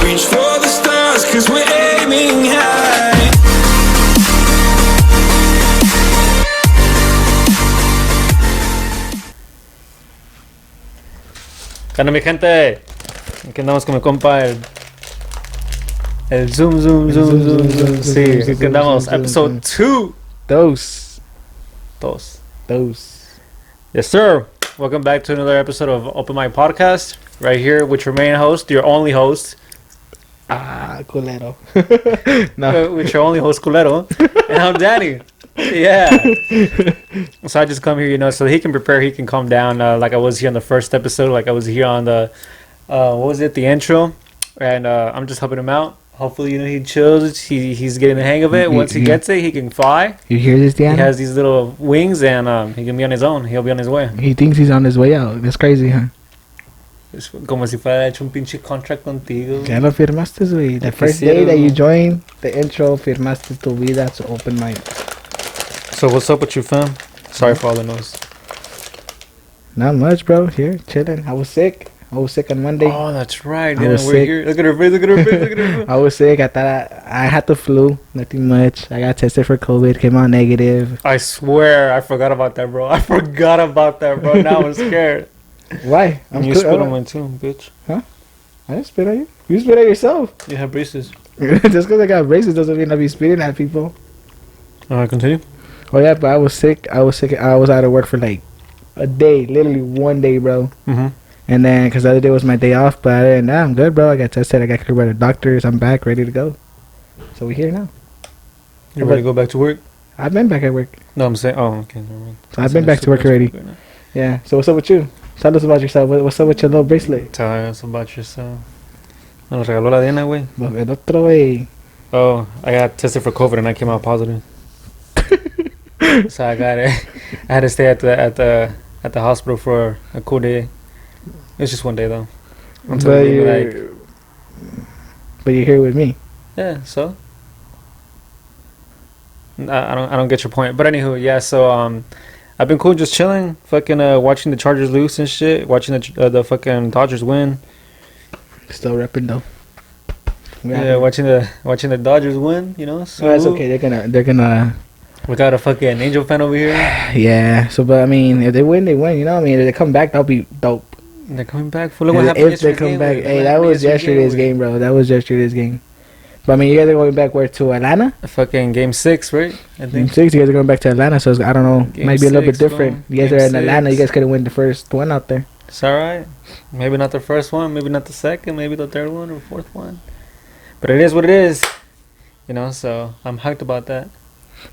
reach for the stars, cause we're aiming high. ¿Qué onda, mi gente? Aquí andamos con mi compa, el zoom. Sí, aquí andamos, episode 2. Dos. Yes, sir. Welcome back to another episode of Open Mic Podcast. Right here with your main host, your only host. Culero. No. With your only host, Culero. And I'm Danny. Yeah. So I just come here, so he can prepare, he can calm down. Like I was here on the first episode, like I was here on the, the intro. And I'm just helping him out. Hopefully, he chills. He's getting the hang of it. Once he gets it, he can fly. You hear this, Danny? He has these little wings, and he can be on his own. He'll be on his way. He thinks he's on his way out. That's crazy, huh? Es como si fuera hecho un pinche contract contigo. Ya lo firmaste, güey. The first day that you joined the intro, firmaste tu vida to open mic. So what's up with you, fam? Sorry for all the noise. Not much, bro. Here, chilling. I was sick on Monday. Oh, that's right. I was sick. Here. Look at her face. I was sick. I thought I had the flu. Nothing much. I got tested for COVID. Came out negative. I swear, I forgot about that, bro. Now I'm scared. Why? You spit on mine too, bitch. Huh? I didn't spit at you. You spit at yourself. You have braces. Just because I got braces doesn't mean I'll be spitting at people. Alright, continue. Oh yeah, but I was sick. I was out of work for like a day, literally one day, bro. Mm-hmm. And then, because the other day was my day off, but other than that, I'm good, bro. I got tested. I got cleared by the doctors. I'm back, ready to go. So we're here now. You ready to go back to work? I've been back at work. No, I'm saying, oh, okay, never mind. So I've been back to work already. Yeah. So what's up with you? Tell us about yourself. What's up with your little bracelet? Tell us about yourself. Me lo regaló la Diana, güey. El otro, güey. Oh, I got tested for COVID and I came out positive. So I had to stay at the hospital for a cool day. It was just one day though. But you're here with me. Yeah, so I don't get your point. But anywho, yeah. So I've been cool, just chilling, fucking watching the Chargers lose and shit, watching the fucking Dodgers win. Still repping though. Yeah, watching the Dodgers win. So that's okay. They're gonna. We got a fucking Angel fan over here. Yeah. So, but I mean, if they win, they win. You know what I mean? If they come back, that'll be dope. They're coming back. Look what happened if they come back. Hey, that was yesterday's game, bro. That was yesterday's game. But I mean, you guys are going back where, to Atlanta? Fucking game 6, right? I think. Game 6. You guys are going back to Atlanta, so I don't know. Might be a little bit different. You guys are in Atlanta. You guys could have won the first one out there. It's all right. Maybe not the first one. Maybe not the second. Maybe the third one or fourth one. But it is what it is. So I'm hyped about that.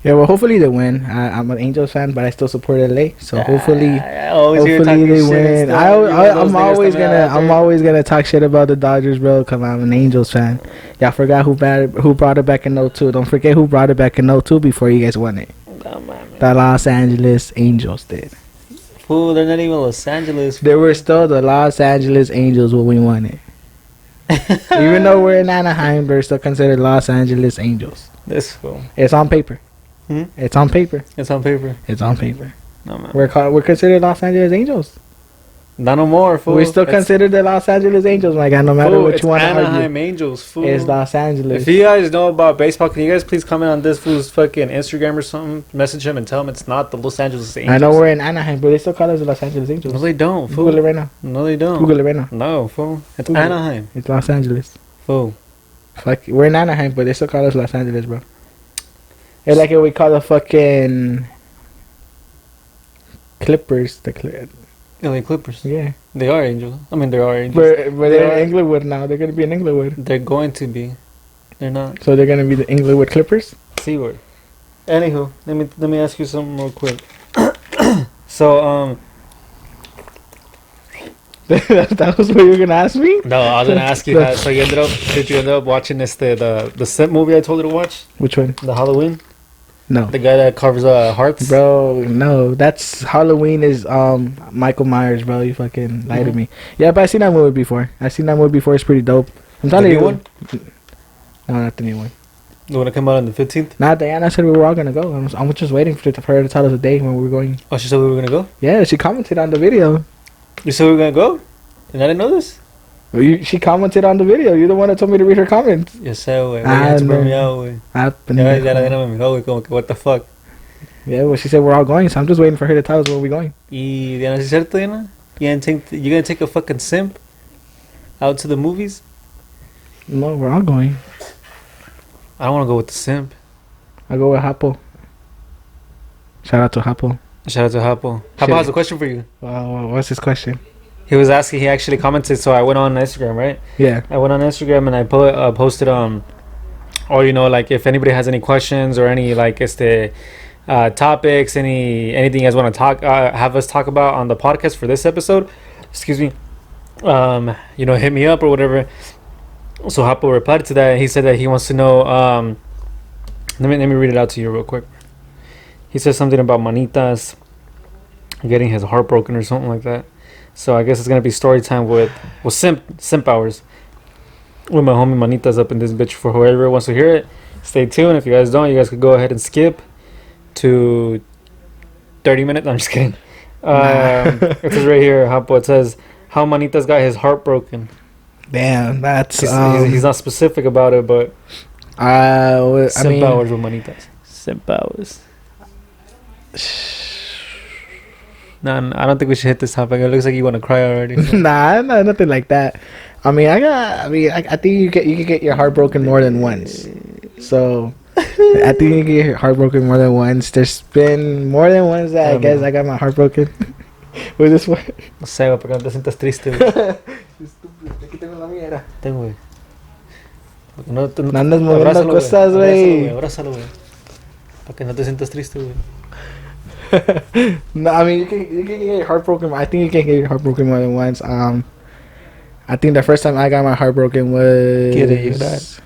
Yeah, well, hopefully they win. I'm an Angels fan, but I still support LA. So hopefully they win. I'm always gonna talk shit about the Dodgers, bro. Cause I'm an Angels fan. Y'all forgot who brought it back in 02. Don't forget who brought it back in 02 before you guys won it. The Los Angeles Angels did. Fool, they're not even Los Angeles. They were still the Los Angeles Angels when we won it. Even though we're in Anaheim, they're still considered Los Angeles Angels. This fool. It's on paper. It's on paper. No, man. We're considered Los Angeles Angels. Not no more, fool. We're still considered the Los Angeles Angels, my guy. No matter what you want to argue. Anaheim Angels, fool. It's Los Angeles. If you guys know about baseball, can you guys please comment on this fool's fucking Instagram or something? Message him and tell him it's not the Los Angeles Angels. I know we're in Anaheim, but they still call us the Los Angeles Angels. No, they don't, fool. Google it right now. No, they don't. Google it right now. No, fool. It's Google Anaheim. It's Los Angeles. Fool. Fuck, we're in Anaheim, but they still call us Los Angeles, bro. It's like if we call the fucking Clippers LA Clippers. Yeah. They are Angels. I mean, they are Angels. But they're in Inglewood now. They're going to be in Inglewood. They're going to be. They're not. So they're going to be the Inglewood Clippers? C-word. Anywho, let me ask you something real quick. So, that was what you were going to ask me? No, I was going to ask you that. So did you end up watching the simp movie I told you to watch? Which one? The Halloween? No. The guy that carves hearts? Bro, no. That's Halloween is Michael Myers, bro. You fucking lied to me. Yeah, but I've seen that movie before. It's pretty dope. I'm telling you. The new one? No, not the new one. The one that came out on the 15th? Nah, Diana said we were all going to go. I'm just waiting for her to tell us a day when we were going. Oh, she said we were going to go? Yeah, she commented on the video. You said we were going to go? And I didn't know this? She commented on the video. You're the one that told me to read her comments. Yo sé, güey. You had to bring me out, güey. Ya la Diana me miró, güey, como que what the fuck. Yeah, well, she said we're all going, so I'm just waiting for her to tell us where we're going. Y Diana, ¿sí es cierto, Diana? You gonna take a fucking simp out to the movies? No, we're all going. I don't want to go with the simp. I go with Hapo. Shout out to Hapo. Shout out to Hapo. Hapo has a question for you. What's his question? He was asking. He actually commented. So I went on Instagram, right? Yeah. I went on Instagram and I posted or like if anybody has any questions or any like topics, anything you guys want to have us talk about on the podcast for this episode. Excuse me. Hit me up or whatever. So Hapo replied to that. He said that he wants to know. Let me read it out to you real quick. He says something about manitas getting his heart broken or something like that. So I guess it's gonna be story time with simp hours with my homie Manitas up in this bitch. For whoever wants to hear it, stay tuned. If you guys don't, you guys could go ahead and skip to 30 minutes. No, I'm just kidding. It says right here, Hapo. It says how Manitas got his heart broken. Damn, that's he's not specific about it, but simp hours with Manitas. Simp hours. Nah, I don't think we should hit this topic. It looks like you want to cry already. Nah, nothing like that. I think you can get your heart broken more than once. So I think you can get your heart broken more than once. There's been more than once that I guess I got my heart broken. With this one. No sé, güey, porque no te sientas triste, güey. Aquí tengo la mía. Ten, güey. No andas moviendo cosas, güey. Abrázalo, güey. Para que no te sientas triste, güey. No, I mean you can get your heart broken. I think you can get your heart broken more than once. I think the first time I got my heart broken was.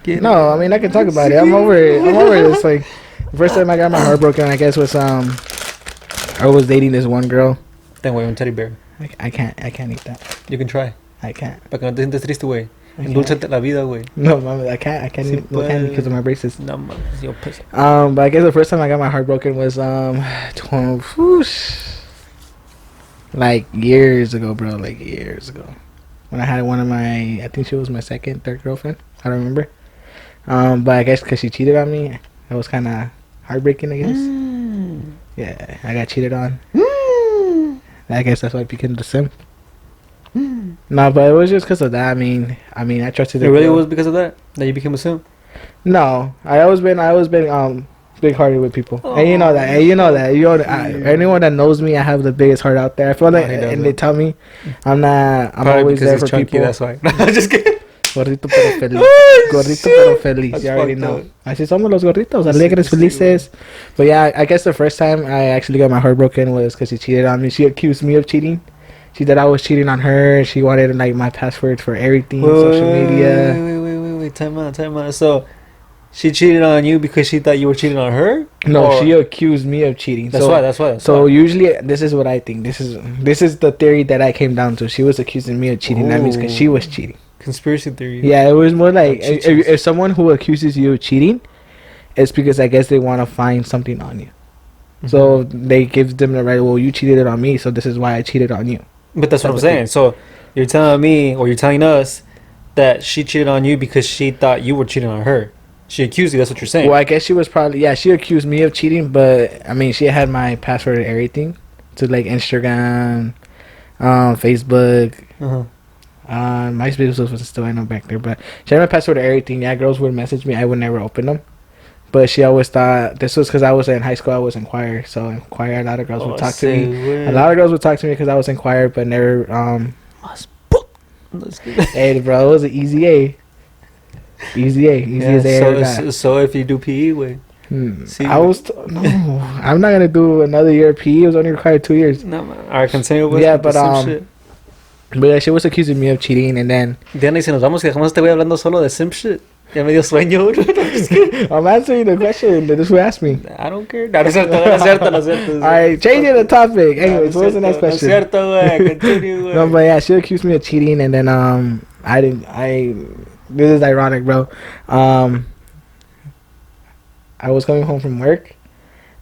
No, I mean I can talk about it. I'm over it. It's like the first time I got my heart broken, I guess was I was dating this one girl. Ten, güey, un teddy bear. I can't eat that. You can try. I can't. Para que no te sientas triste, güey. Endulzate la vida, güey. No, mami, I can't eat candy because of my braces. No, man, yo piss. But I guess the first time I got my heart broken was like years ago, bro. Like years ago, when I had one of my, I think she was my third girlfriend. I don't remember. But I guess because she cheated on me, it was kind of heartbreaking. I guess. Yeah, I got cheated on. I guess that's why I became the simp. No, but it was just because of that. I mean, I trusted. It really was because of that you became a simp. No, I always been big hearted with people, and you know that. Anyone that knows me, I have the biggest heart out there. I feel like, and they tell me, I'm always there for chunky, people. That's why. No, I'm just kidding. Gordito pero feliz. Gordito pero feliz. You already know. Así somos los gorditos, alegres, felices. But yeah, I guess the first time I actually got my heart broken was because she cheated on me. She accused me of cheating. She said I was cheating on her. She wanted like my passwords for everything, social media. Wait, time out. So she cheated on you because she thought you were cheating on her? No, she accused me of cheating. That's why. So usually, this is what I think. This is the theory that I came down to. She was accusing me of cheating. That means because she was cheating. Conspiracy theory. Yeah, it was more like if someone who accuses you of cheating, it's because I guess they want to find something on you. Mm-hmm. So they give them the right. Well, you cheated on me, so this is why I cheated on you. But that's what I'm saying. So you're telling me, or you're telling us, that she cheated on you because she thought you were cheating on her. She accused you. That's what you're saying. Well, I guess she was probably she accused me of cheating, but I mean she had my password and everything to like Instagram, Facebook. MySpace was still I know back there, but she had my password and everything. Yeah, girls would message me. I would never open them, but she always thought this was because I was in high school. I was in choir, so in choir a lot of girls would talk to me. A lot of girls would talk to me because I was in choir, but never. Hey, bro, it was an easy A. Easy as A ever got. So if you do PE, wait. I'm not gonna do another year of PE. It was only required 2 years. No, I continue with shit. But yeah, she was accusing me of cheating, and then. Diana, y si nos vamos y dejamos a este güey hablando solo de simp shit. Ya me dio sueño. I'm answering the question that this who asked me. I don't care. No es cierto. Alright, changing the topic. Anyways, what was the next question? No es cierto, güey. Continue, güey. No, but yeah, she accused me of cheating, and then this is ironic, bro. I was coming home from work,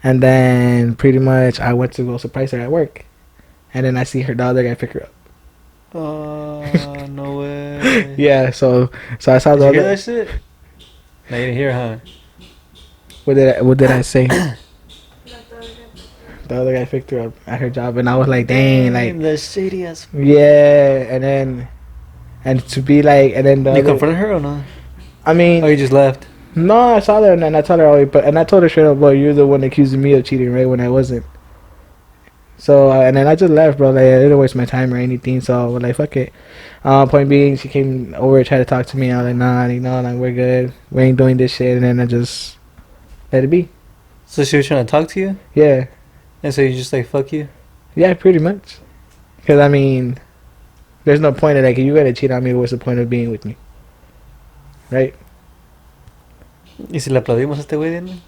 and then pretty much I went to go surprise her at work, and then I see her the other guy pick her up. Oh, no way. Yeah, so I saw Did the you hear other. that shit? No, you didn't hear, huh? What did I say? The other guy picked her up at her job, and I was like, dang, like, the shady ass. yeah, and to be like, and then the You other, confronted her or not? I mean, Oh, you just left. no, I saw her, and then I told her, and I told her straight up, boy, you're the one accusing me of cheating, right, when I wasn't. So, and then I just left, bro. Like, I didn't waste my time or anything, so I was like, fuck it. Point being, she came over, tried to talk to me. I was like, nah, like, we're good. We ain't doing this shit, and then I just let it be. So she was trying to talk to you? Yeah. And so you just like, fuck you? Yeah, pretty much. Because, I mean, there's no point in, like, if you're going to cheat on me, what's the point of being with me? Right? ¿Y si le aplaudimos a este güey, Diana?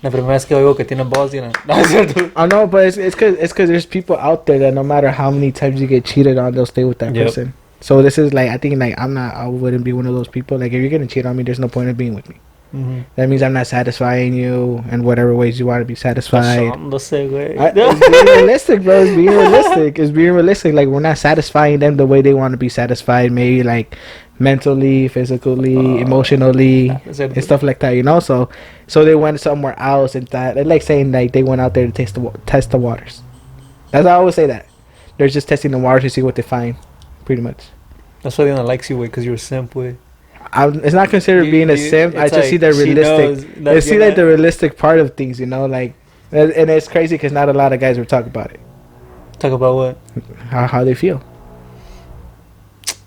La primera vez que oigo que tiene balls, Diana. No, es cierto. I know, but it's cause there's people out there that no matter how many times you get cheated on, they'll stay with that Yep. person. So this is like, I think, like, I wouldn't be one of those people. Like, if you're going to cheat on me, there's no point in being with me. Mm-hmm. That means I'm not satisfying you in whatever ways you want to be satisfied. Pasándose, güey. It's being realistic, bro. It's being realistic. It's being realistic. Like, we're not satisfying them the way they want to be satisfied. Maybe like mentally, physically, emotionally, and stuff like that. You know. So they went somewhere else and that. It's like saying like they went out there to test the waters. That's how I always say that. They're just testing the waters to see what they find, pretty much. That's why Diana likes you, güey, because you're a simp, güey. It's not considered being a simp. I just see the realistic. I see like the realistic part of things, you know, like, and it's crazy because not a lot of guys will talk about it. Talk about what? How they feel.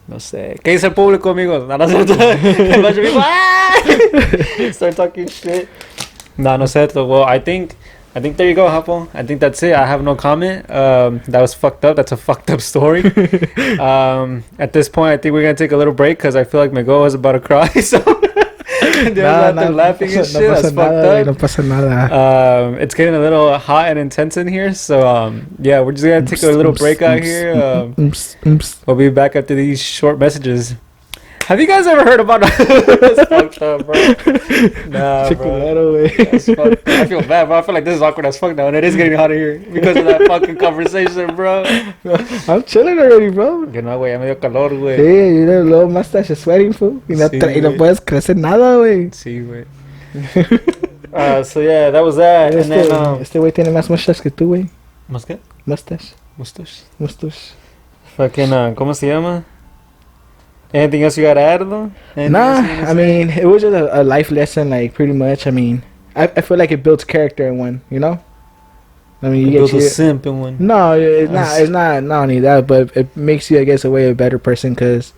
No sé. ¿Qué dice el público, amigos? No, no es cierto. A bunch of people, ah! Start talking shit. No, no es cierto. Well, I think there you go, Hapo. I think that's it. I have no comment. That was fucked up. That's a fucked up story. At this point, I think we're gonna take a little break because I feel like Miguel was about to cry. So they're out there laughing and shit. That's fucked up. No pasa nada. It's getting a little hot and intense in here. So yeah, we're just gonna take a little break out here. We'll be back after these short messages. Have you guys ever heard about that's fucked up, bro? Nah, bro. That's fucked up. I feel bad, bro. I feel like this is awkward as fuck now, and it is getting hot in here because of that fucking conversation, bro. I'm chilling already, bro. Que no, güey, ya me dio calor, güey. Sí, you know, a little mustache is sweating, fool. Y no, Sí, y no güey. puedes crecer nada, güey. Sí, güey. So yeah, that was that. And then, Este güey tiene más mustache que tú, güey. ¿Más qué? Mustache. Mustache. Fucking, ¿cómo se llama? Anything else you gotta add, though? Nah, I mean, it was just a life lesson, like, pretty much. I mean, I feel like it builds character in one, you know? I mean, you get a simp in one. No, it's not only that, but it makes you, I guess, a better person, because,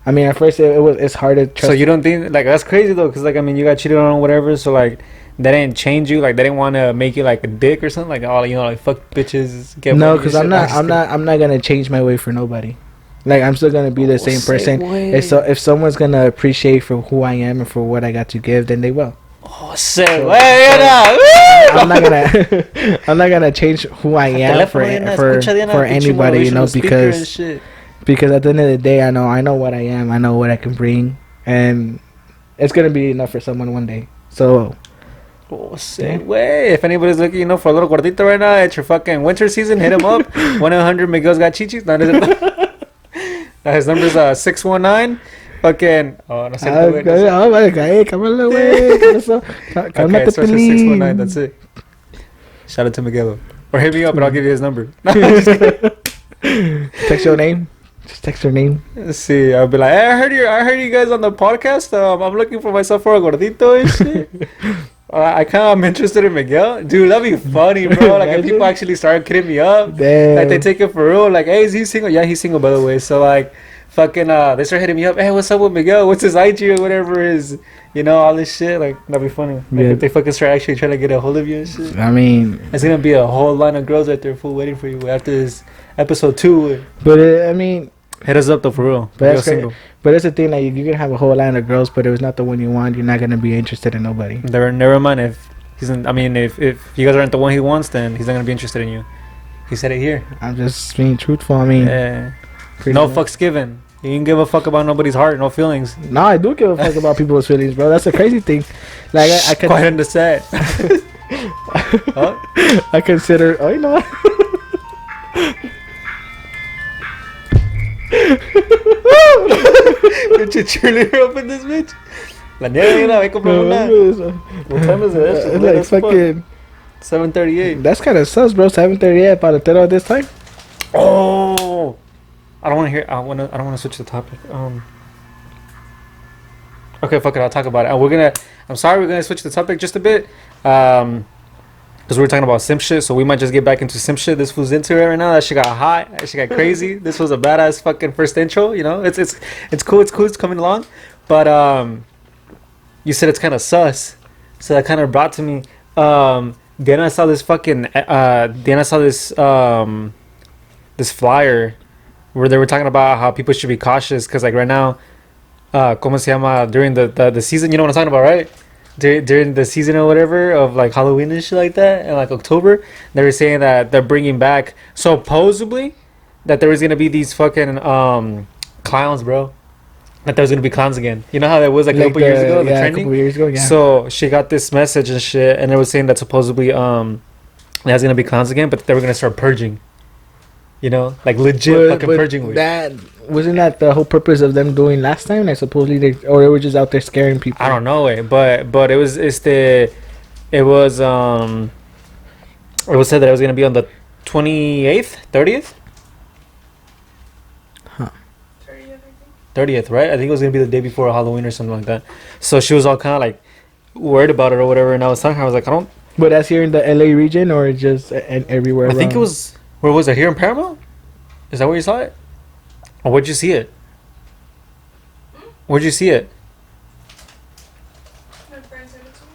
I mean, at first, it's hard to trust. So you don't think, like, that's crazy, though, because, like, I mean, you got cheated on or whatever, so, like, that didn't change you, like, they didn't want to make you, like, a dick or something, like, oh, you know, like, fuck bitches, get No, money because and shit. I'm not gonna change my way for nobody. Like, I'm still gonna be the same person. If someone's gonna appreciate for who I am and for what I got to give, then they will. Oh, say, I'm not gonna change who I am for anybody, you know, because at the end of the day, I know what I am, I know what I can bring, and it's gonna be enough for someone one day. So. Oh, say, way. If anybody's looking, you know, for a little gordito right now, it's your fucking winter season, hit him up. 1-800 Miguel's got chichis. His number's 619. Fucking. Oh, no sé. Cámara, güey. Okay, it starts with 619. That's it. Shout out to Miguel. Or hit me up and I'll give you his number. Text your name. Just text your name. Let's see. I'll be like, hey, I heard you guys on the podcast. I'm looking for myself for a gordito and shit. I'm interested in Miguel. Dude, that'd be funny, bro. Like, if people actually start kidding me up. Damn. Like, they take it for real. Like, hey, is he single? Yeah, he's single, by the way. So, like, fucking, they start hitting me up. Hey, what's up with Miguel? What's his IG or whatever is, you know, all this shit. Like, that'd be funny. Like, Yeah. if they fucking start actually trying to get a hold of you and shit. I mean, It's gonna be a whole line of girls right there full waiting for you after this episode 2. but I mean, Hit us up, though, for real. but that's Miguel's crazy. But it's the thing, like, you can have a whole line of girls, but if it's not the one you want, you're not gonna be interested in nobody. Never mind if if you guys aren't the one he wants, then he's not gonna be interested in you. He said it here. I'm just being truthful. I mean, No fucks given. You can give a fuck about nobody's heart, no feelings. No, I do give a fuck about people's feelings, bro. That's a crazy thing. Like, I could. Quite understand. Huh? I consider. Oh, you know what? Pinche cheerleader up in this bitch. La nieve, ve comprar una. What time is it? It's like fucking 7:38. That's kind of sus, bro. 7:38 para this time. Oh, I don't want to hear. I don't want to switch the topic. Okay, fuck it. I'll talk about it. I'm sorry. We're gonna switch the topic just a bit. Because we're talking about simp shit, so we might just get back into simp shit. This fool's into it right now. That shit got hot. That shit got crazy. This was a badass fucking first intro. You know, it's cool. It's cool. It's coming along. But you said it's kind of sus, so that kind of brought to me. Then I saw this fucking. Then I saw this this flyer where they were talking about how people should be cautious because like right now, como se llama, during the season. You know what I'm talking about, right? During the season or whatever of like Halloween and shit like that, and like October, they were saying that they're bringing back supposedly that there was gonna be these fucking clowns, bro. That there was gonna be clowns again. You know how that was like a couple years ago, the trending. A couple years ago, yeah. So she got this message and shit, and it was saying that supposedly there's gonna be clowns again, but they were gonna start purging. You know, like legit fucking purging. That wasn't that the whole purpose of them doing last time? Like supposedly they were just out there scaring people. I don't know it, but it was it was said that it was gonna be on the 28th, 30th. Huh. 30th, right? I think it was gonna be the day before Halloween or something like that. So she was all kind of like worried about it or whatever, and I was telling her, I was like, I don't. But that's here in the LA region or just everywhere? I think it was. Where was it? Here in Paramount? Is that where you saw it? Or where'd you see it? Where'd you see it? My friend sent it to me.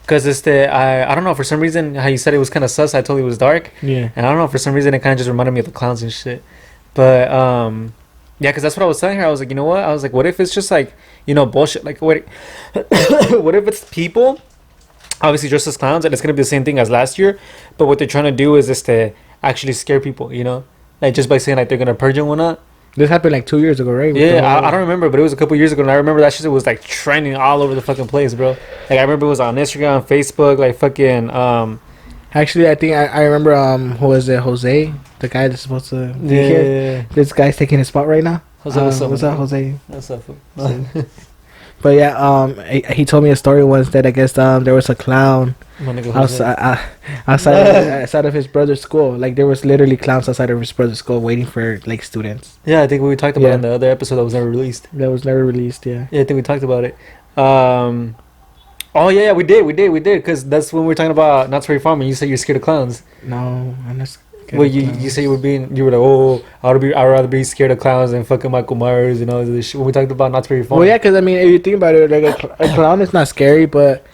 Because it's I don't know, for some reason, how you said it was kind of sus, I told you it was dark. Yeah. And I don't know, for some reason, it kind of just reminded me of the clowns and shit. But, yeah, because that's what I was telling her. I was like, you know what? I was like, what if it's just like, you know, bullshit? Like, what if it's people, obviously dressed as clowns, and it's going to be the same thing as last year, but what they're trying to do is just to actually scare people, you know? Like, just by saying, like, they're going to purge and whatnot. This happened like 2 years ago, right? Yeah, I don't remember, but it was a couple years ago, and I remember that shit was, like, trending all over the fucking place, bro. Like, I remember it was on Instagram, Facebook, like, fucking, Actually, I think I remember, who was it, Jose? The guy that's supposed to be here? This guy's taking his spot right now. Jose, what's up, Jose? What's up, fool? But yeah, he told me a story once that I guess there was a clown outside of his brother's school. Like there was literally clowns outside of his brother's school waiting for like students. Yeah, I think we talked about it in the other episode that was never released. That was never released. Yeah. Yeah, I think we talked about it. Oh yeah, we did, because that's when we were talking about Not Very Farming. You said you're scared of clowns. No, I'm not. Well, you said you were like, oh, I'd rather be scared of clowns than fucking Michael Myers and all this shit. When we talked about Not Very Farming. Well, yeah, because I mean, if you think about it, like a clown is not scary, but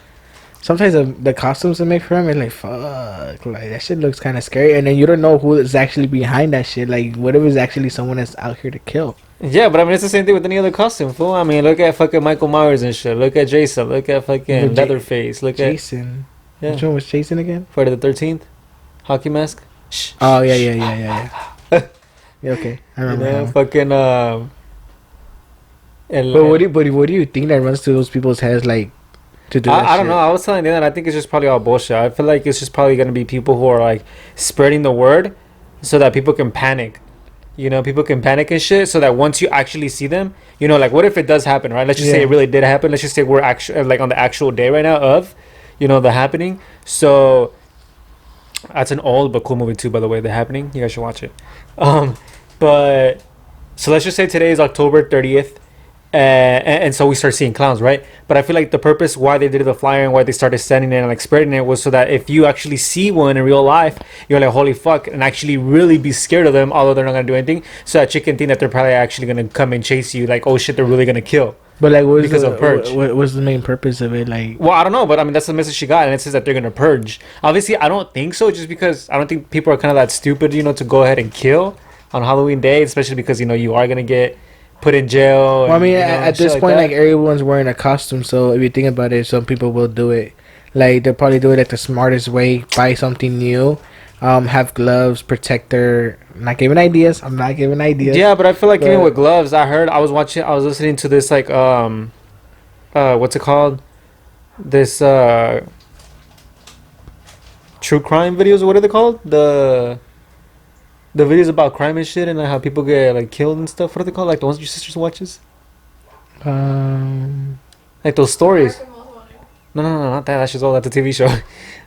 sometimes the costumes they make for him is like, fuck, like that shit looks kind of scary, and then you don't know who is actually behind that shit. Like, what if it's actually someone that's out here to kill? Yeah, but I mean, it's the same thing with any other costume, fool. I mean, look at fucking Michael Myers and shit. Look at Jason. Look at fucking Leatherface. Look at Jason. Yeah. Which one was Jason again? Friday the 13th. Hockey mask. Shh. Oh yeah. Yeah, okay, I remember. You know, fucking but what do you think that runs through those people's heads, like, to do that I don't shit? know. I was telling them that I think it's just probably all bullshit. I feel like it's just probably gonna be people who are like spreading the word so that people can panic. You know, people can panic and shit, so that once you actually see them, you know, like, what if it does happen, right? Let's just say it really did happen. Let's just say we're actually like on the actual day right now of, you know, the happening. So that's an old but cool movie too, by the way. The Happening. You guys should watch it. But so let's just say today is October 30th, and so we start seeing clowns, right? But I feel like the purpose why they did the flyer and why they started sending it and like spreading it was so that if you actually see one in real life, you're like, holy fuck, and actually really be scared of them, although they're not gonna do anything. So that you can think that they're probably actually gonna come and chase you, like, oh shit, they're really gonna kill. But like, what was the main purpose of it? Like, well, I don't know, but I mean, that's the message she got, and it says that they're gonna purge. Obviously, I don't think so, just because I don't think people are kind of that stupid, you know, to go ahead and kill on Halloween Day, especially because, you know, you are gonna get put in jail. Well, I mean, at this point, like everyone's wearing a costume, so if you think about it, some people will do it. Like, they'll probably do it like the smartest way: buy something new, have gloves, protect their. I'm not giving ideas. Yeah, but I feel like even with gloves, I was listening to this, like, what's it called? This true crime videos, or what are they called? The videos about crime and shit and like, how people get like killed and stuff. What are they called? Like the ones your sister watches? Like those stories. No, not that. That's just all. That's a TV show.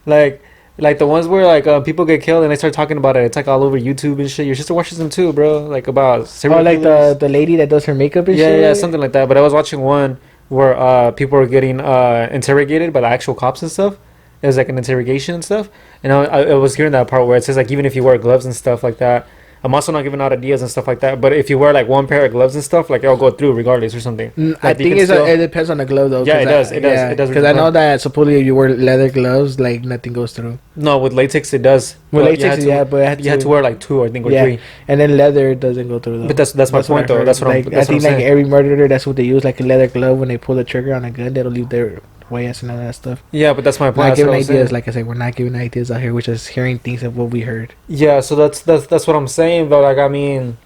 like, like the ones where like people get killed and they start talking about it. It's like all over YouTube and shit. Your sister watches them too, bro. Like about serial like killers. the lady that does her makeup and Yeah, shit. yeah, something like that. But I was watching one where people were getting interrogated by the actual cops and stuff. It was like an interrogation and stuff. And I was hearing that part where it says like even if you wear gloves and stuff like that. I'm also not giving out ideas and stuff like that. But if you wear like one pair of gloves and stuff, like it'll go through regardless or something. I think it depends on the glove though. Yeah, it does. It does. Because I know that supposedly if you wear leather gloves, like nothing goes through. No, with latex it does. With latex, but you had to wear like 2, I think, or 3. And then leather doesn't go through though. But that's my point though. That's what like, I think like every murderer, that's what they use, like a leather glove when they pull the trigger on a gun. That'll leave their ass and all that stuff. Yeah, but that's my point. Not giving ideas, like I said, we're not giving ideas out here. We're just hearing things of what we heard. Yeah, so that's what I'm saying. But like, I mean,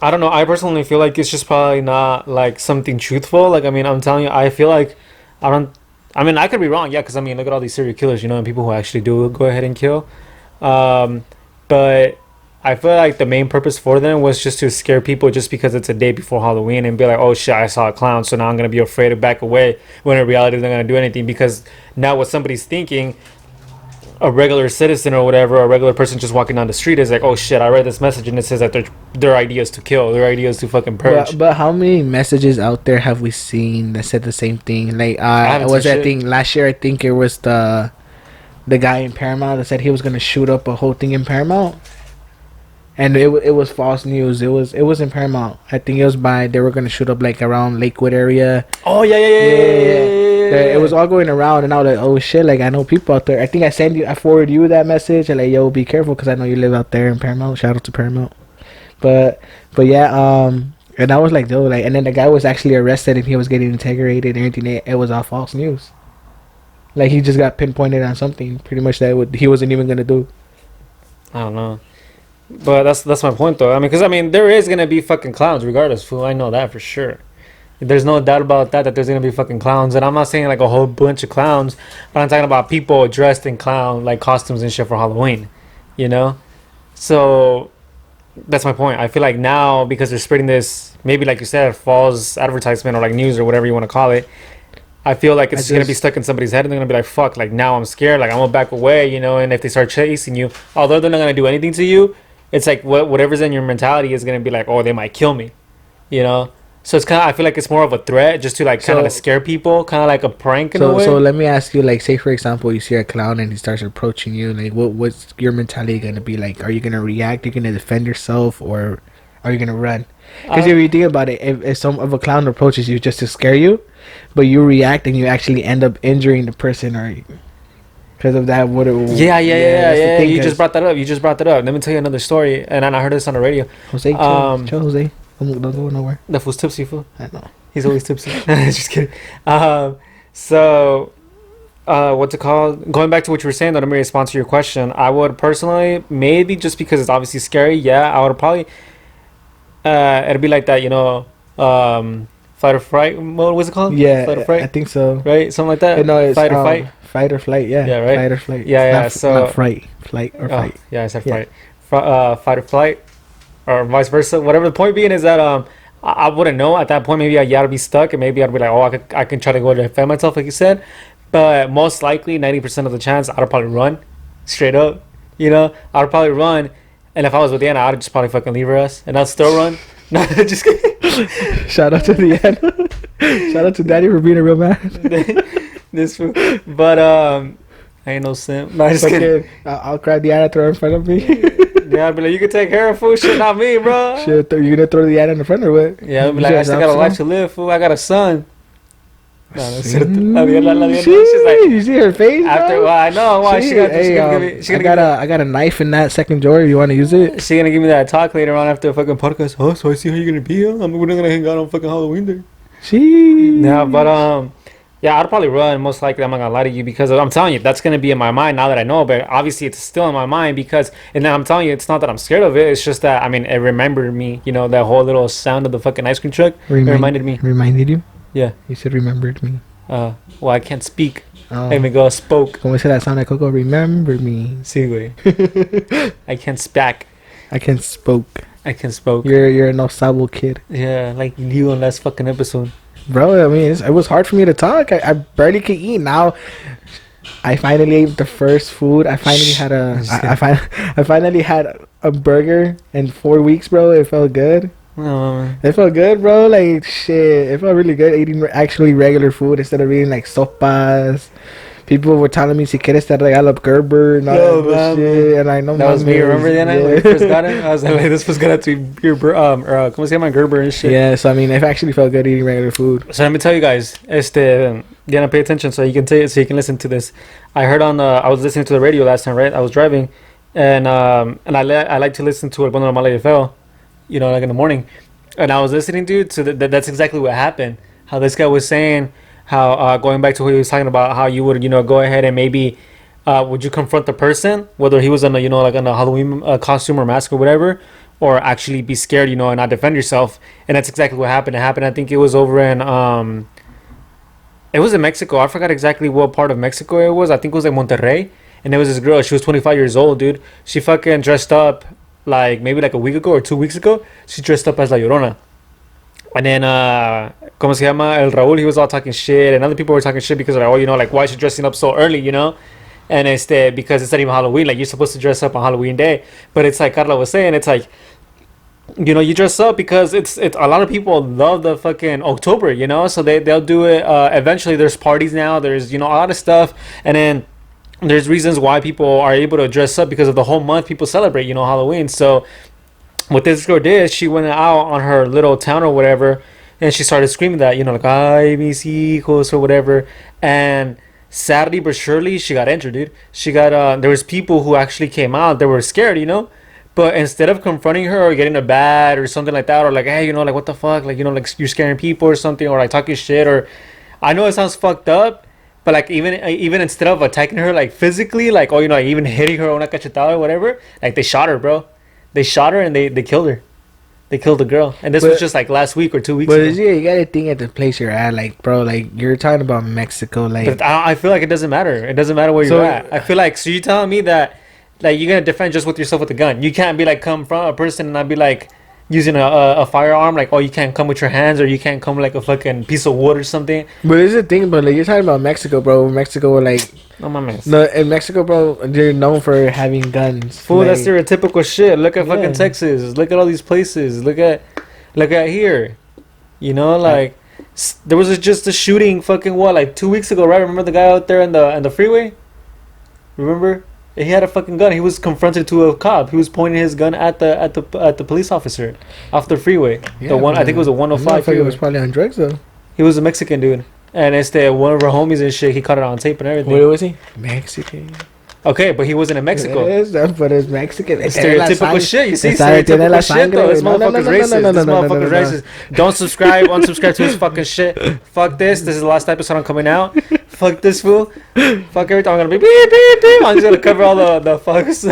I don't know. I personally feel like it's just probably not like something truthful. Like, I mean, I'm telling you, I feel like I mean, I could be wrong. Yeah, because I mean, look at all these serial killers, you know, and people who actually do go ahead and kill. But I feel like the main purpose for them was just to scare people just because it's a day before Halloween and be like, oh shit, I saw a clown, so now I'm going to be afraid to back away, when in reality they're not going to do anything. Because now what somebody's thinking, a regular citizen or whatever, a regular person just walking down the street is like, oh shit, I read this message and it says that their idea is to kill, their idea is to fucking purge. But how many messages out there have we seen that said the same thing? Like, was that thing last year? I think it was the guy in Paramount that said he was going to shoot up a whole thing in Paramount. And it was false news. It was in Paramount. I think it was they were gonna shoot up like around Lakewood area. Oh yeah. It was all going around, and I was like, oh shit, like I know people out there. I think I forwarded you that message, and like, yo, be careful, because I know you live out there in Paramount. Shout out to Paramount. But yeah, and I was like, yo, like, and then the guy was actually arrested, and he was getting interrogated and everything. It was all false news. Like he just got pinpointed on something, pretty much that he wasn't even gonna do. I don't know. But that's my point though. I mean, because I mean, there is gonna be fucking clowns regardless, fool. I know that for sure. There's no doubt about that there's gonna be fucking clowns, and I'm not saying like a whole bunch of clowns, but I'm talking about people dressed in clown like costumes and shit for Halloween, you know. So that's my point. I feel like now, because they're spreading this, maybe like you said, false advertisement or like news or whatever you want to call it, I feel like it's just gonna be stuck in somebody's head, and they're gonna be like, fuck, like now I'm scared, like I'm gonna back away, you know. And if they start chasing you, although they're not gonna do anything to you, it's like whatever's in your mentality is gonna be like, oh, they might kill me, you know. So it's kind of, I feel like it's more of a threat, just to like kind of scare people, kind of like a prank in a way. So let me ask you, like, say for example, you see a clown and he starts approaching you, like, what's your mentality gonna be like? Are you gonna react? Are you gonna defend yourself, or are you gonna run? Because if you think about it, if a clown approaches you just to scare you, but you react and you actually end up injuring the person, or because of that, yeah. You just brought that up. Let me tell you another story, and I heard this on the radio. Jose, chill, Jose. Don't go nowhere. The fool's tipsy, fool. I know. He's always tipsy. Just kidding. So, what's it called? Going back to what you were saying, though, let me respond to your question. I would personally, maybe just because it's obviously scary, yeah, I would probably, it'd be like that, you know, fight or flight mode, what's it called? Yeah, fight or flight? I think so. Right? Something like that? No, it's fight or fight? Fight or flight, yeah. Yeah, right? Fight or flight. Yeah, not flight or fight. Yeah, I said flight. Fight or flight, or vice versa. Whatever the point being is that I wouldn't know at that point. Maybe I'd be stuck, and maybe I'd be like, oh, I can try to go to defend myself, like you said. But most likely, 90% of the chance, I'd probably run straight up. You know, I'd probably run, and if I was with Anna, I'd just probably fucking leave her ass, and I'd still run. No, just kidding. Shout out to the end. Shout out to Daddy for being a real man. This fool. But I ain't no simp. No, just kidding. I'll cry Deanna, throw her in front of me. Yeah, I'd be like, you can take care of fool, shit, not me, bro. Shit, you gonna throw Deanna in the front or what? Yeah, I'd be like, I still got a life to live, fool. I got a son. No, she's like, you see her face, after, well, I know why she got. I got a knife in that second drawer. You want to use it? She gonna give me that talk later on after the fucking podcast. Oh, so I see how you're gonna be. Huh? I mean, we're not gonna hang out on fucking Halloween day. Yeah, but yeah, I'd probably run. Most likely, I'm not gonna lie to you, because I'm telling you, that's gonna be in my mind now that I know. But obviously, it's still in my mind because, and then I'm telling you, it's not that I'm scared of it. It's just that, I mean, it remembered me. You know, that whole little sound of the fucking ice cream truck. It reminded me. Reminded you? Yeah. You said remembered me. Well, I can't speak. Hey, Miguel spoke. Como se that sound like Coco? Remember me. Sí, güey. I can't speak. I can spoke. I can spoke. You're an sabo kid. Yeah, like you on last fucking episode. Bro, I mean, it was hard for me to talk. I barely could eat. Now, I finally ate the first food. I finally had I finally had a burger in 4 weeks, bro. It felt good. No, It felt good, bro. Like, shit. It felt really good eating actually regular food instead of eating, like, sopas. People were telling me, si quieres te regalo Gerber and all that bullshit. And I know that was me. Remember that night when we first got it? I was like, this was gonna be your ¿cómo se llama? Gerber and shit. Yeah, so I mean, it actually felt good eating regular food. So let me tell you guys, Diana, pay attention so you can listen to this. I heard I was listening to the radio last time, right? I was driving, and I like to listen to El Bueno Normal AFL, you know, like in the morning. And I was listening, dude. So that's exactly what happened. How this guy was saying. How going back to what he was talking about, how you would, you know, go ahead and maybe would you confront the person, whether he was on a, you know, like on a Halloween costume or mask or whatever, or actually be scared, you know, and not defend yourself. And that's exactly what happened. It happened, I think it was over in it was in Mexico. I forgot exactly what part of Mexico it was. I think it was like Monterrey. And there was this girl, she was 25 years old, dude. She fucking dressed up like maybe like a week ago or 2 weeks ago. She dressed up as La Llorona. And then, ¿cómo se llama? El Raúl, he was all talking shit. And other people were talking shit because they're like, oh, you know, like, why is she dressing up so early, you know? And it's because it's not even Halloween. Like, you're supposed to dress up on Halloween day. But it's like Carla was saying, it's like, you know, you dress up because it's a lot of people love the fucking October, you know? So they'll do it. Eventually, there's parties now. There's, you know, a lot of stuff. And then there's reasons why people are able to dress up because of the whole month people celebrate, you know, Halloween. So what this girl did, she went out on her little town or whatever, and she started screaming that, you know, like, ay, mis hijos, or whatever. And sadly but surely, she got injured, dude. She got, there was people who actually came out, they were scared, you know? But instead of confronting her or getting a bat or something like that, or like, hey, you know, like, what the fuck? Like, you know, like, you're scaring people or something, or like talking shit, or I know it sounds fucked up, but like, even instead of attacking her, like, physically, like, oh, you know, like, even hitting her una cachetada or whatever, like, they shot her, bro. They shot her and they killed her. They killed the girl. And this was just like last week or 2 weeks ago. But you gotta think at the place you're at, like, bro, like, you're talking about Mexico, like. But I feel like it doesn't matter. It doesn't matter where you're at. I feel like, so you're telling me that, like, you're gonna defend just with yourself with a gun. You can't be like, come from a person and not be like, using a firearm, like, oh, you can't come with your hands, or you can't come with like a fucking piece of wood or something. But there's the thing, but like, you're talking about Mexico, bro. Mexico, like, no mames. No, in Mexico, bro, they're known for having guns. Fool, like, that's stereotypical shit. Look at fucking Texas. Look at all these places. Look at here. You know, like, there was just a shooting fucking like 2 weeks ago, right? Remember the guy out there in the freeway? Remember? He had a fucking gun. He was confronted to a cop. He was pointing his gun at the police officer off the freeway. Yeah, I think it was a 105. He was probably on drugs though. He was a Mexican dude, and it's one of our homies and shit. He caught it on tape and everything. Where was he? Mexican. Okay, but he wasn't in Mexico. It is, but it's Mexican. It's stereotypical shit. You see, stereotypical shit though. This motherfucker's racist. This motherfucker's racist. Don't subscribe. Unsubscribe to his fucking shit. Fuck this. This is the last episode I'm coming out. Fuck this fool. Fuck everything. I'm gonna be beep beep beep. I'm just gonna cover all the fucks.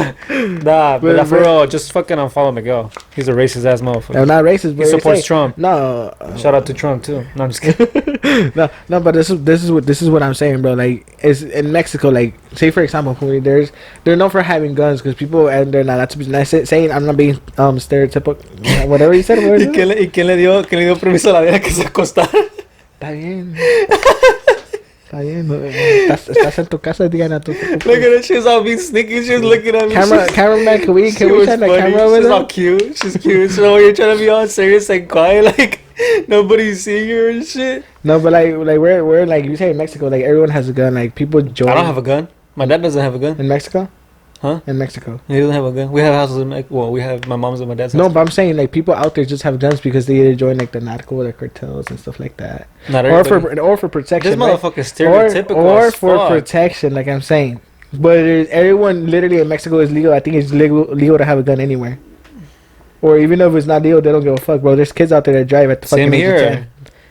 Nah, but for real, just fucking unfollow Miguel. He's a racist ass motherfucker. I'm not racist. He supports Trump. No. Shout out to Trump too. No, I'm just kidding. no, but this is what I'm saying, bro. Like, it's in Mexico. Like, say for example, they're known for having guns because people, and they're not saying, I'm not being stereotypical. Whatever you said. ¿Y quién le dio permiso a la vieja que se acostara? Está bien. Está bien. Estás en tu casa, Diana. Look at her. She's all being sneaky. She's looking at me. Cameraman, can we turn the camera over? She's all cute. She's cute. So you're trying to be all serious and quiet, like nobody's seeing you and shit. No, but like we're like, you say in Mexico, like, everyone has a gun. Like, people join. I don't have a gun. My dad doesn't have a gun. In Mexico? Huh? In Mexico. He doesn't have a gun. We have houses in Mexico. Well, we have my mom's and my dad's house. No, but I'm saying, like, people out there just have guns because they either join, like, the narco or the cartels and stuff like that. Not everybody. Or for protection. This motherfucker is stereotypical. Or for protection, like I'm saying. But everyone literally in Mexico is legal. I think it's legal to have a gun anywhere. Or even if it's not legal, they don't give a fuck, bro. There's kids out there that drive at the fucking age of 10.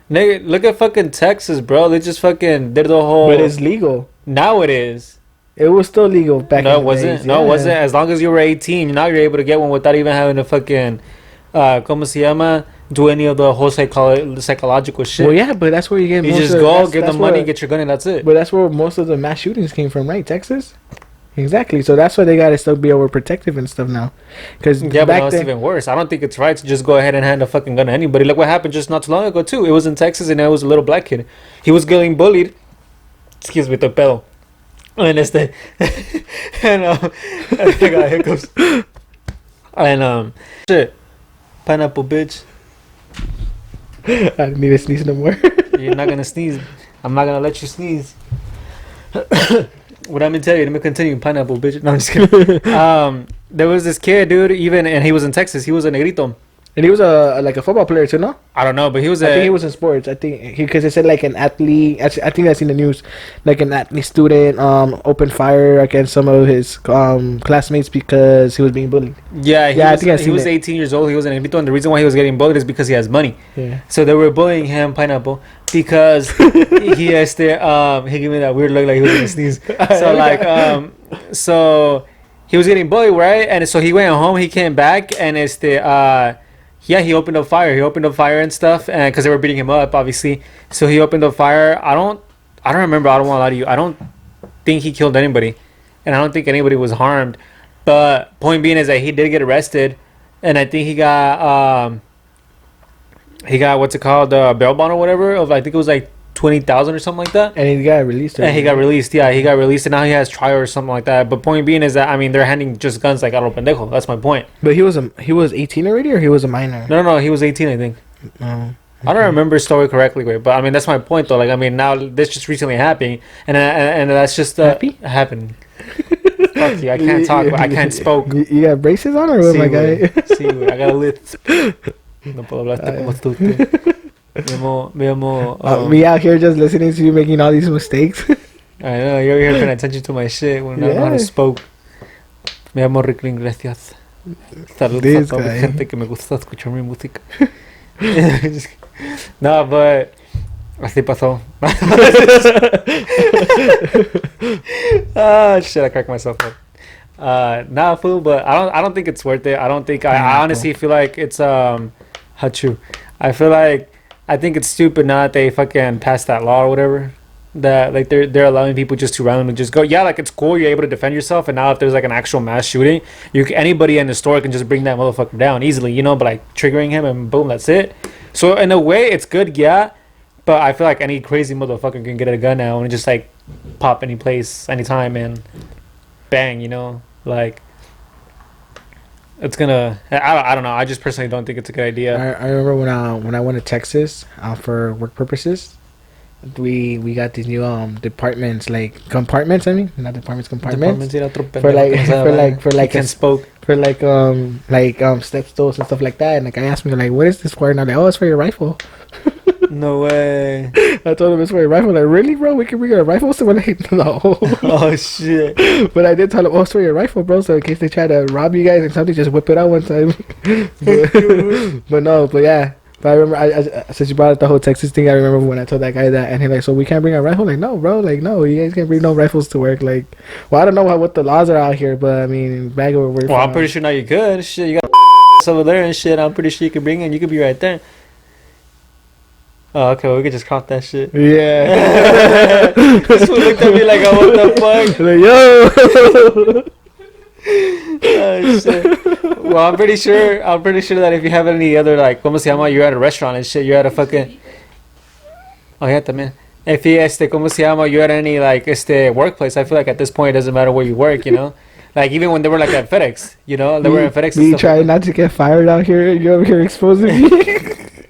Nigga, look at fucking Texas, bro. They just fucking did the whole... But it's legal. Now it is. It was still legal back in the days. Days. No, it wasn't. As long as you were 18, now you're able to get one without even having to fucking... ¿Cómo se llama? Do any of the whole psychological shit. Well, yeah, but that's where you get most of... You just go, give them money, get your gun, and that's it. But that's where most of the mass shootings came from, right? Texas? Exactly. So that's why they gotta still be overprotective and stuff now. Because yeah, but now it's even worse. I don't think it's right to just go ahead and hand a fucking gun to anybody. Like what happened just not too long ago too. It was in Texas, and it was a little black kid. He was getting bullied. Excuse me, the pedo. And and I got hiccups. And shit, pineapple bitch. I don't need to sneeze no more. You're not gonna sneeze. I'm not gonna let you sneeze. What I'm gonna tell you, let me continue. Pineapple bitch. No, I'm just kidding. There was this kid, dude, and he was in Texas. He was a negrito. And he was like a football player too, no? I don't know, but he was. I think he was in sports. I think because it said like an athlete. I think I've seen the news, like an athlete student opened fire against some of his classmates because he was being bullied. Yeah, I think he was 18 years old. He was an negrito, and the reason why he was getting bullied is because he has money. Yeah. So they were bullying him, pineapple, because he has he gave me that weird look like he was gonna sneeze. So like so he was getting bullied, right? And so he went home. He came back, and yeah, he opened up fire. He opened up fire and stuff, and because they were beating him up, obviously. So he opened up fire. I don't remember. I don't want to lie to you. I don't think he killed anybody, and I don't think anybody was harmed. But point being is that he did get arrested, and I think he got what's it called, bail bond or whatever of I think it was like 20,000 or something like that. And he got released. And he got released. Yeah, he got released, and now he has trial or something like that. But point being is that I mean they're handing just guns like a lo pendejo. That's my point. But he was 18 already, or he was a minor? No, he was 18, I think. Oh, okay. I don't remember the story correctly, but I mean that's my point though. Like I mean now this just recently happened, and that's just happened. Fuck you! I can't talk. I can't spoke. You got braces on, or what, my guy? Sí, güey. I got a lisp. No puedo hablarte como tú. Me out here just listening to you making all these mistakes. I know you're here paying attention to my shit when I don't know how to spoke. Me llamo Rickling, gracias. Saludos a toda la gente que me gusta escuchar mi música. No, but así pasó. Shit, I cracked myself up. Nah, fool, but I don't think it's worth it. I don't think I honestly feel like it's hachu. I think it's stupid now that they fucking passed that law or whatever. That like they're allowing people just to randomly just go. Yeah, like it's cool, you're able to defend yourself, and now if there's like an actual mass shooting, anybody in the store can just bring that motherfucker down easily, you know. But like triggering him and boom, that's it. So in a way, it's good, yeah. But I feel like any crazy motherfucker can get a gun now and just like pop any place, anytime, and bang, you know. Like it's gonna. I don't know. I just personally don't think it's a good idea. I remember when I went to Texas for work purposes. We got these new departments, like compartments. I mean, not departments, compartments. For step stools and stuff like that. And like I asked me like, what is this for? And I'm like, oh, it's for your rifle. No way. I told him it's for your rifle. Like, really, bro? We can bring our rifles? So we're like, no. Oh shit. But I did tell him, oh, it's for your rifle, bro. So in case they try to rob you guys and something, just whip it out one time. But yeah. But I remember, since you brought up the whole Texas thing, I remember when I told that guy that, and he's like, so we can't bring our rifle? Like, no, bro. Like, no, you guys can't bring no rifles to work. Like, well, I don't know what the laws are out here, but I mean, back where we're Well, I'm pretty sure now you could. Shit, you got over there and shit. I'm pretty sure you could bring it and you could be right there. Oh, okay, well, we could just crop that shit. Yeah. This one looked at me like, oh, what the fuck? Like, yo. Oh, shit. Well, I'm pretty sure that if you have any other, like, ¿cómo se llama? You're at a restaurant and shit. You're at a fucking. Oh, yeah, también. If you, ¿cómo se llama? You're at any, like, workplace. I feel like at this point it doesn't matter where you work, you know? Like, even when they were, like, at FedEx, you know? They were at FedEx. You try not to get fired out here. You're over here exposing me.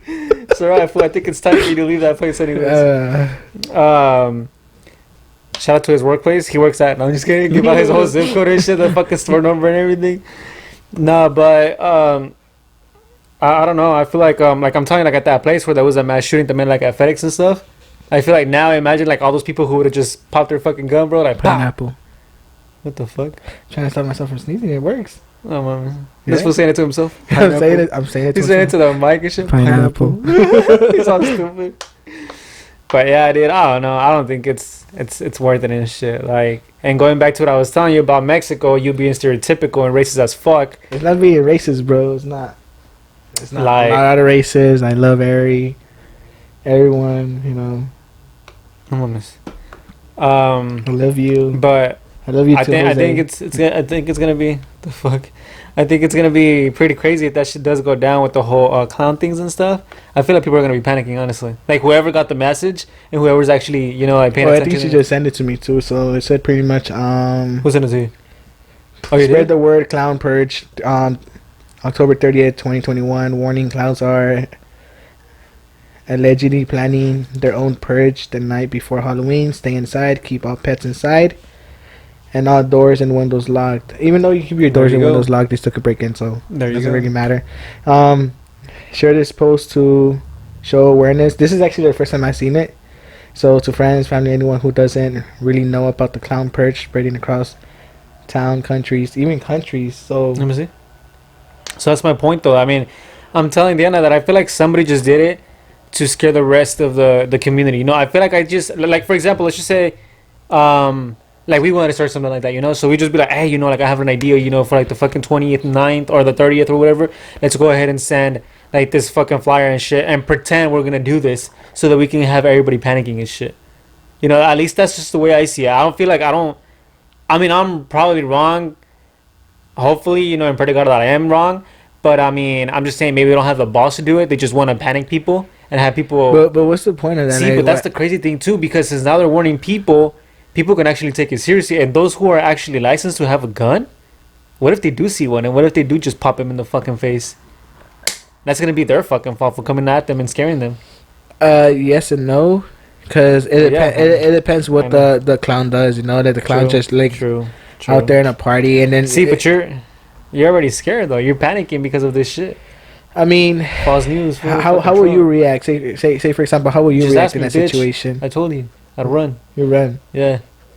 It's alright, fool. I think it's time for you to leave that place anyways. Shout out to his workplace. He works at. No, I'm just kidding. Give out his whole zip code and shit, the fucking store number and everything. Nah, but I don't know. I feel like I'm telling you, like at that place where there was a mass shooting, the men like at FedEx and stuff. I feel like now, imagine like all those people who would have just popped their fucking gun, bro. Like pineapple. Pop. What the fuck? Trying to stop myself from sneezing. It works. Oh man, this fool saying it to himself. I'm saying it. He's saying it to the mic and shit. Pineapple. He's all stupid. But yeah, dude, I don't know. I don't think it's worth it and shit. Like, and going back to what I was telling you about Mexico, you being stereotypical and racist as fuck. It's not being racist, bro. It's not. It's not. Like, I'm not a racist. I love everyone. You know. I love you. But I love you too, I Jose. think it's gonna be the fuck. I think it's gonna be pretty crazy if that shit does go down with the whole clown things and stuff. I feel like people are gonna be panicking, honestly. Like whoever got the message and whoever's actually, like paying I attention. think you should just send it to me too. So it said pretty much Who sent it to you? Oh, you spread did? the word clown purge October 30th 2021. Warning, clowns are allegedly planning their own purge the night before Halloween. Stay inside, keep all pets inside, and all doors and windows locked. Even though you keep your doors and windows locked, they still could break in, so it doesn't really matter. Share this post to show awareness. This is actually the first time I've seen it. So to friends, family, anyone who doesn't really know about the clown purge spreading across town, countries, even countries. So Let me see. So that's my point, though. I mean, I'm telling Diana that I feel like somebody just did it to scare the rest of the community. I feel like for example, let's just say, like we wanted to start something like that, so we just be like, hey, like I have an idea, for like the fucking 20th, 9th, or the 30th or whatever. Let's go ahead and send like this fucking flyer and shit and pretend we're gonna do this so that we can have everybody panicking and shit. At least that's just the way I see it. I don't feel like I mean, I'm probably wrong. Hopefully, in pray to God that I am wrong. But I mean, I'm just saying maybe they don't have the balls to do it. They just want to panic people and have people. But what's the point of that? See, but that's the crazy thing too, because since now they're warning people can actually take it seriously. And those who are actually licensed to have a gun, what if they do see one? And what if they do just pop him in the fucking face? That's gonna be their fucking fault for coming at them and scaring them. Yes and no, because it depends what the clown does. That the clown just like True. out there in a party and then see, but you're already scared though. You're panicking because of this shit. I mean, false news. How will you react? Say for example, how will you react in that situation? I told you, I'd run. You run.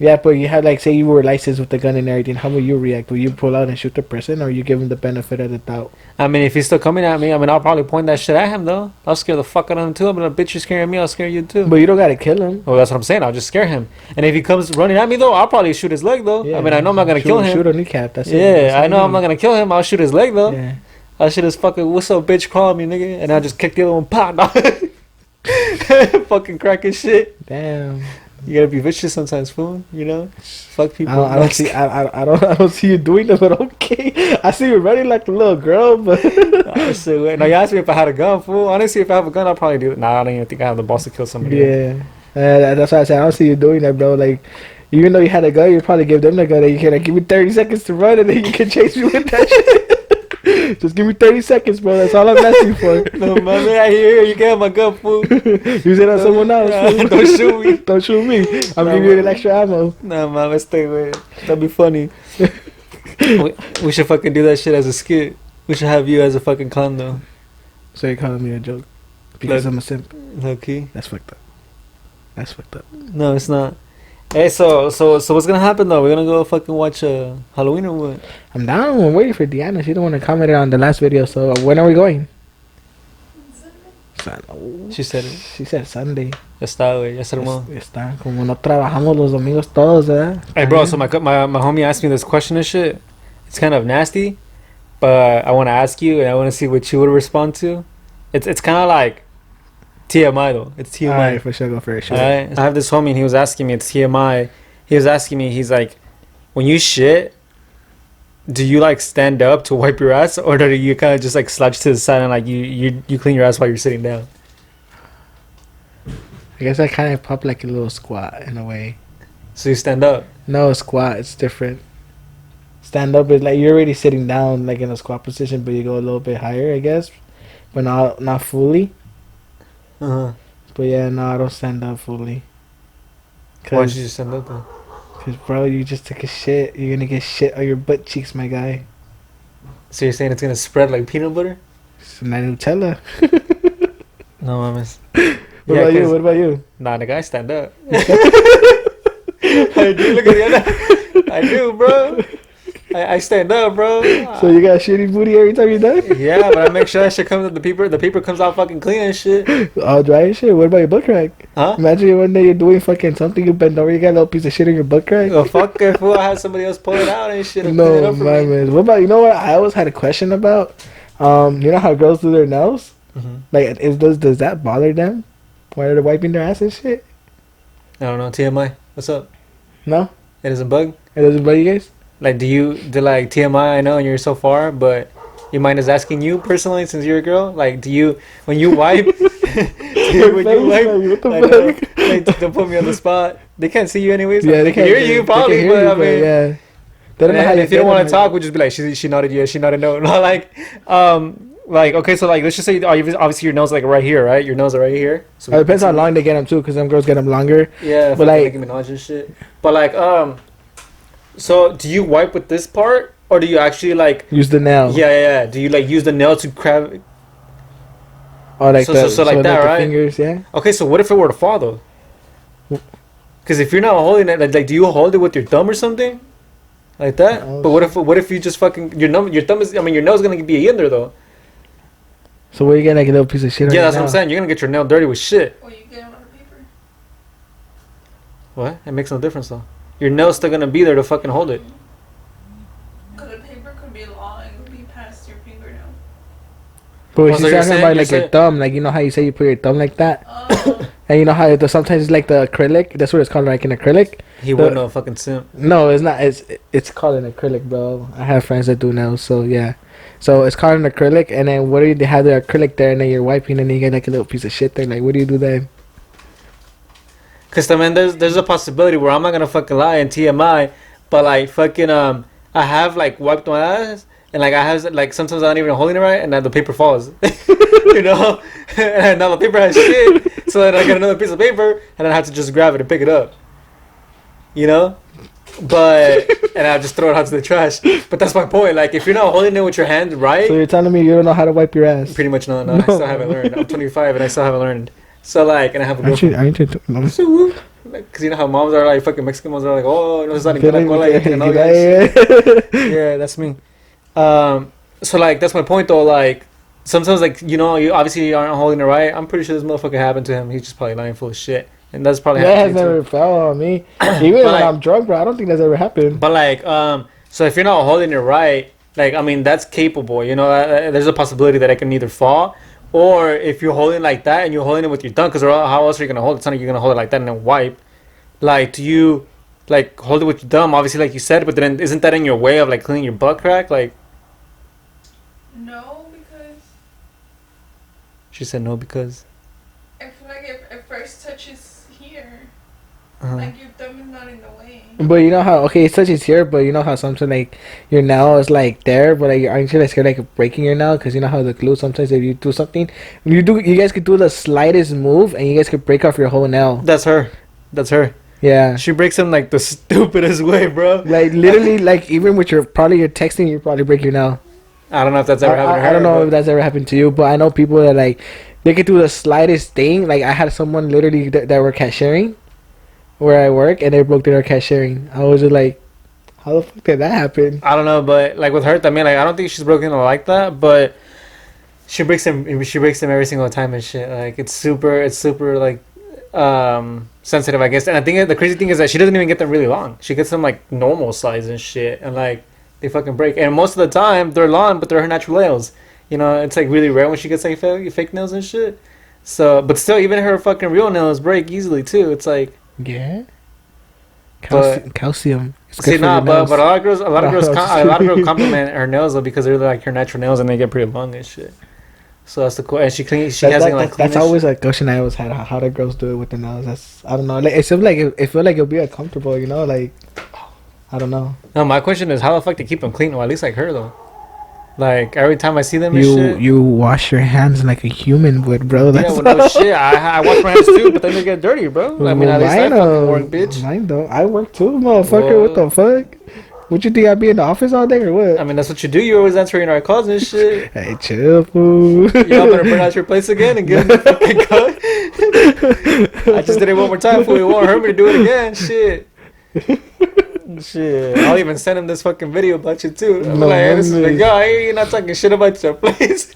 Yeah, but you had say you were licensed with the gun and everything. How will you react? Will you pull out and shoot the person, or you give him the benefit of the doubt? I mean, if he's still coming at me, I'll probably point that shit at him though. I'll scare the fuck out of him too. I'm gonna, bitch, you're scaring me, I'll scare you too. But you don't gotta kill him. Well, that's what I'm saying. I'll just scare him. And if he comes running at me though, I'll probably shoot his leg though. Yeah, I know I'm not gonna kill him. Shoot a kneecap. That's I know I'm not gonna kill him. I'll shoot his leg though. Yeah. I'll shoot his fucking what's up, bitch, call me, nigga, and I'll just kick the other one, pop. Fucking crack his shit. Damn. You gotta be vicious sometimes, fool. Fuck people. I don't see you doing that, but okay. I see you running like a little girl, but. Honestly, now you asked me if I had a gun, fool. Honestly, if I have a gun, I'll probably do it. Nah, I don't even think I have the balls to kill somebody. Yeah, that's why I said I don't see you doing that, bro. Like, even though you had a gun, you'd probably give them the gun. And you can give me 30 seconds to run, and then you can chase me with that shit. Just give me 30 seconds, bro. That's all I'm asking for. No, man, I hear you. Get my gun, fool. Use it on someone else. Don't shoot me. Don't shoot me. I'm giving you an extra ammo. Nah, man, let's stay with it. That'd be funny. we should fucking do that shit as a skit. We should have you as a fucking clown, though. So you're calling me a joke? Because I'm a simp? Low key. That's fucked up. No, it's not. Hey, so what's gonna happen though? We're gonna go fucking watch Halloween or what? I'm down. I'm waiting for Diana. She don't want to comment on the last video. So when are we going? She said it. She said Sunday. Ya está, güey. Ya se armó. Está. Como no trabajamos los domingos todos, ¿verdad? Hey, bro. So my homie asked me this question and shit. It's kind of nasty, but I want to ask you and I want to see what you would respond to. It's kind of like TMI though. It's TMI. Alright, for sure, go for it. Sure. Alright. I have this homie and he was asking me, it's TMI. He was asking me, he's like, when you shit, do you like stand up to wipe your ass, or do you kind of just like slouch to the side and like you clean your ass while you're sitting down? I guess I kind of pop like a little squat in a way. So you stand up? No, squat. It's different. Stand up is like you're already sitting down like in a squat position, but you go a little bit higher, I guess, but not fully. Uh-huh. But yeah, no, I don't stand up fully. Why don't you just stand up then? Cause bro, you just took a shit. You're gonna get shit on your butt cheeks, my guy. So you're saying it's gonna spread like peanut butter? It's not Nutella. No, mames. What about you? Nah, nigga, I stand up. I do. Look at the other. I do, bro. I stand up, bro. So you got a shitty booty every time you're done? Yeah, but I make sure that shit comes out the paper comes out fucking clean and shit. All dry and shit. What about your butt crack? Huh? Imagine one day you're doing fucking something, you bend over, you got a little piece of shit in your butt crack. Oh, fuck it, fool. I had somebody else pull it out and shit. And no, clean it up for my me. man. What about, you know what I always had a question about? You know how girls do their nails? Mm-hmm. Like, does that bother them? Why they're wiping their ass and shit? I don't know. TMI. What's up? No? It doesn't bug. It doesn't bug you guys? Like, do like TMI? I know, and you're so far, but your mind is asking you personally, since you're a girl. Like, do you when you wipe? When you wipe, like, don't put me on the spot. They can't see you anyways. Yeah, they can't hear you probably, but I mean, yeah. They don't know how if you don't want to talk, we'll just be like, she nodded yes, she nodded no. Not like okay, so like let's just say obviously your nose like right here, right? Your nose are right here. So it depends how long they get them too, because some girls get them longer. Yeah, but like Nicki Minaj and shit. But like so do you wipe with this part, or do you actually like use the nail? Yeah. Do you like use the nail to grab? Oh, like so like that, right? Fingers, yeah. Okay, so what if it were to fall though? Because if you're not holding it, like do you hold it with your thumb or something, like that? Oh, but what if you just fucking your thumb is? I mean, your nail's gonna be in there though. So what, you get like a little piece of shit? Yeah, that's what I'm saying. You're gonna get your nail dirty with shit. Or you get it on paper. What? It makes no difference though. Your nail's still gonna be there to fucking hold it. Because the paper could be long and could be past your fingernail. But she's talking about like your thumb, like you know how you say you put your thumb like that, and you know how sometimes it's like the acrylic. That's what it's called, like an acrylic. He wouldn't know a fucking simp. No, it's not. It's called an acrylic, bro. I have friends that do nails, so yeah. So it's called an acrylic, and then what do they have the acrylic there, and then you're wiping, and then you get like a little piece of shit there. Like, what do you do then? Cause I mean, there's a possibility where I'm not gonna fucking lie and TMI, but like fucking I have like wiped my ass, and like I have like sometimes I'm not even holding it right, and then the paper falls, you know, and now the paper has shit, so then I get another piece of paper, and then I have to just grab it and pick it up, you know. But and I just throw it out to the trash. But that's my point. Like, if you're not holding it with your hand right, so you're telling me you don't know how to wipe your ass? Pretty much no. I still haven't learned. I'm 25 and I still haven't learned. So like, and I have a girlfriend. Because you know how moms are like, fucking Mexican moms are like, oh, no, it's not yeah, that's me. So like, that's my point though. Like, sometimes like, you know, you obviously aren't holding it right. I'm pretty sure this motherfucker happened to him. He's just probably lying full of shit. And that's probably that has never fell on me. Even when like, I'm drunk, bro, I don't think that's ever happened. But like, so if you're not holding it right, like, I mean, that's capable. You know, there's a possibility that it can either fall, or if you're holding like that and you're holding it with your thumb, because how else are you gonna hold it? It's not like you're gonna hold it like that and then wipe. Like, do you like hold it with your thumb? Obviously, like you said, but then isn't that in your way of like cleaning your butt crack? Like, no, because she said no because I feel like if it first touches here, uh-huh. like your thumb is not in the way. But you know how it touches here, but you know how sometimes like your nail is like there, but like aren't you like scared like breaking your nail? Because you know how the glue sometimes if you do something, you guys could do the slightest move and you guys could break off your whole nail. That's her. Yeah, she breaks them like the stupidest way, bro. Like literally, like even with your texting, you probably break your nail. I don't know if that's ever happened to her. I don't know if that's ever happened to you, but I know people that like they could do the slightest thing. Like I had someone literally that were cashiering where I work, and they broke their cashiering. I was just like, how the fuck did that happen? I don't know, but like with her, I mean, like I don't think she's broken like that, but she breaks them. She breaks them every single time and shit. Like it's super like sensitive, I guess. And I think the crazy thing is that she doesn't even get them really long. She gets them like normal size and shit, and like they fucking break. And most of the time they're long, but they're her natural nails. You know, it's like really rare when she gets like fake nails and shit. So, but still, even her fucking real nails break easily too. It's like yeah, calcium. See, but a lot of girls compliment her nails though because they're like her natural nails and they get pretty long and shit. So that's the cool. And she hasn't like that's always a question I always had. How the girls do it with the nails. That's I don't know. Like it feels like it'll be uncomfortable. You know, like I don't know. No, my question is how the fuck they keep them clean? Well, at least like her though. Like every time I see them, and shit, you wash your hands like a human would, bro. That's yeah, well, no shit. I wash my hands too, but then they get dirty, bro. I mean, at least I fucking work, bitch. Mine don't. I work too, motherfucker. Whoa. What the fuck? What you think I be in the office all day or what? I mean, that's what you do. You're always answering our calls and shit. Hey, chill, fool. Y'all better bring out your place again and give them the fucking code. I just did it one more time, fool. You won't hurt me to do it again. Shit. Shit, I'll even send him this fucking video about you too. I'm like, hey, this is like, yo, you're not talking shit about your place.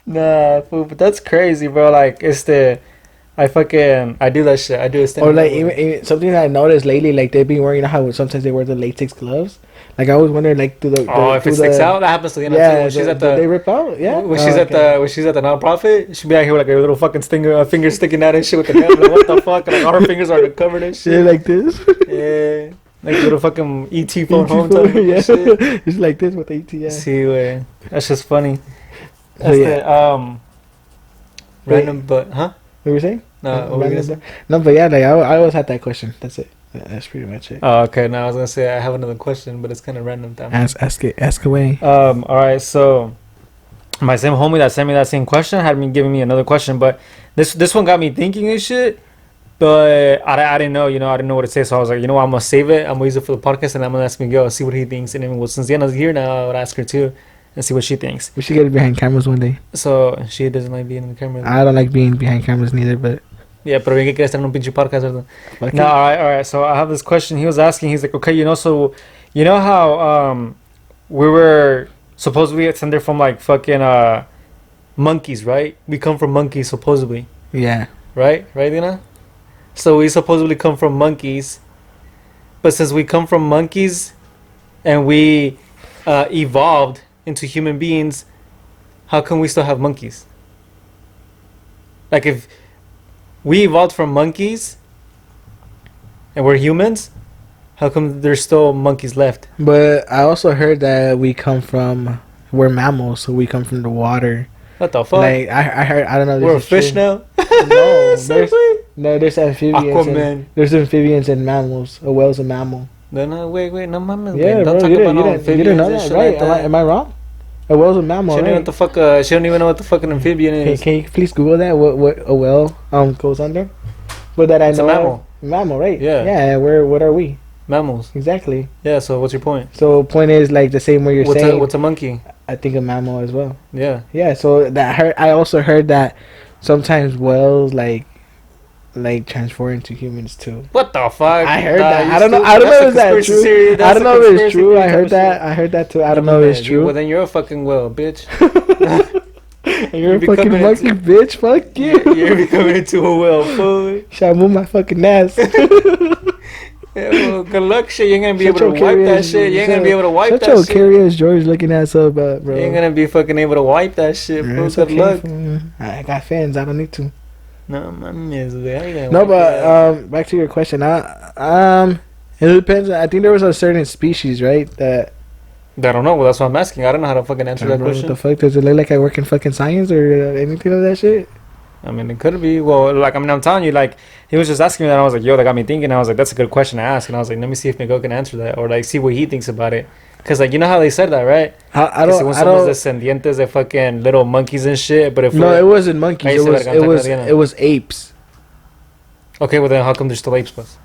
Nah, fool, but that's crazy, bro. Like, it's I do that shit. I do it. Or like even something that I noticed lately, like they've been wearing how sometimes they wear the latex gloves. Like I always wonder, like, if it sticks out, that happens to Diana too. yeah, When she's at the they rip out, yeah. when she's at the nonprofit, she'll be out here with like a little fucking finger sticking out and shit with the nail. Like, what the fuck? And, like all her fingers are covered and shit. Yeah, like this. Yeah, like little fucking ET phone ET home phone, type yeah. of shit. It's like this with the ET. Yeah. See, way. That's just funny. So, That's yeah. the random, but What were you saying? no, what were you gonna say? No, but yeah, like I always had that question. That's it. That's pretty much it. Oh, okay. Now I was gonna say I have another question, but it's kind of random. Damn. Ask away. All right. So my same homie that sent me that same question had me giving me another question, but this one got me thinking and shit. But I didn't know, I didn't know what to say, so I was like, I'm gonna save it. I'm gonna use it for the podcast, and I'm gonna ask Miguel, see what he thinks. And then, since Diana's here now, I would ask her too, and see what she thinks. We should get behind cameras one day. So she doesn't like being in the camera. I don't like being behind cameras neither, but Yeah, pero bien que quieres tener un pinche podcast, ¿verdad? fuck No, it. all right. So I have this question. He was asking. He's like, okay, so you know how we were supposedly ascended from like fucking monkeys, right? We come from monkeys supposedly, Yeah. right, Dina? So we supposedly come from monkeys, but since we come from monkeys, and we evolved into human beings, how come we still have monkeys? Like if we evolved from monkeys and we're humans, how come there's still monkeys left? But I also heard that we're mammals, so we come from the water. What the fuck? Like I heard, I don't know. If We're a this is fish true. now? No, there's amphibians. Aquaman. There's amphibians and mammals. A whale's a mammal. No, wait, no mames. Yeah, Don't bro. talk You about no didn't amphibians know and that, shit right? like that. Am I wrong? A whale's a mammal, She don't, right? even know what the fuck, she don't even know what the fucking amphibian is. Can you please Google that? What a whale goes under? But that I It's know. a mammal. Mammal, right? Yeah. Yeah. What are we? Mammals. Exactly. Yeah, so what's your point? So point is like the same way you're saying. What's a monkey? I think a mammal as well. Yeah. Yeah. So I also heard that sometimes whales like transform into humans too. What the fuck? I heard Nah, that. you I don't know. stupid. I don't know That's if a that's conspiracy true. theory. I That's don't a know if it's conspiracy true. theory I type heard of that. shit. I heard that too. I don't know if it's true. Well, then you're a fucking whale, bitch. You're a be fucking coming monkey, into- bitch. Fuck you. You're becoming into a whale, fool. Shall I move my fucking ass? Yeah, well, good luck, shit. You ain't gonna be Shut able to your wipe that curious- shit. You ain't gonna be able to wipe Shut that your shit. curious George looking ass up, bro. You ain't gonna be fucking able to wipe that shit, Yeah, fool. it's Good okay, luck. fool. I got fans. I don't need to. No, my man's there. No, but back to your question. It depends. I think there was a certain species, right? That I don't know. Well, that's what I'm asking. I don't know how to fucking answer that bro, what question. the fuck does it look like? I work in fucking science or anything of that shit? I mean, it could be. Well, like, I mean, I'm telling you, like, he was just asking me that. And I was like, yo, that got me thinking. I was like, that's a good question to ask. And I was like, let me see if Miguel can answer that, or like see what he thinks about it. Cause like, you know how they said that, right? I Que don't. según I somos don't. descendientes de fucking little monkeys and shit. But if No, we're- it wasn't monkeys. Ahí It se was. la It canta was. Diana. It was apes. okay, well then how come there's still apes, plus?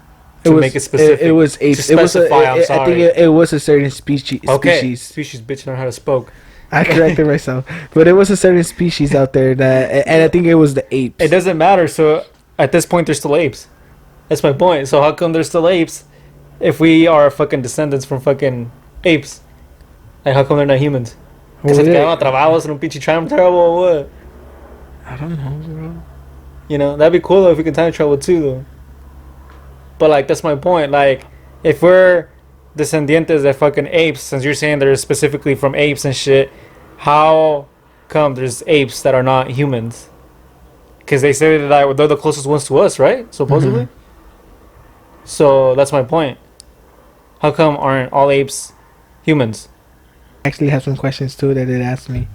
It To was, make it specific. It was apes. To It was. specify, I'm I think sorry. it was a certain species. Okay, species, bitch, know how to spoke. I corrected myself, but it was a certain species out there that, and I think it was the apes. It doesn't matter. So at this point, there's still apes. That's my point. So how come there's still apes if we are fucking descendants from fucking apes? Like, how come they're not humans? Because Well, se yeah. quedaron atrapados en un pinche time travel or what? I don't know, bro. You know, that'd be cool though if we could time travel too, though. But like, that's my point. Like, if we're descendientes of fucking apes, since you're saying they're specifically from apes and shit, how come there's apes that are not humans? Because they say that they're the closest ones to us, right? Supposedly. So that's my point. How come aren't all apes humans? I actually have some questions too that it asked me.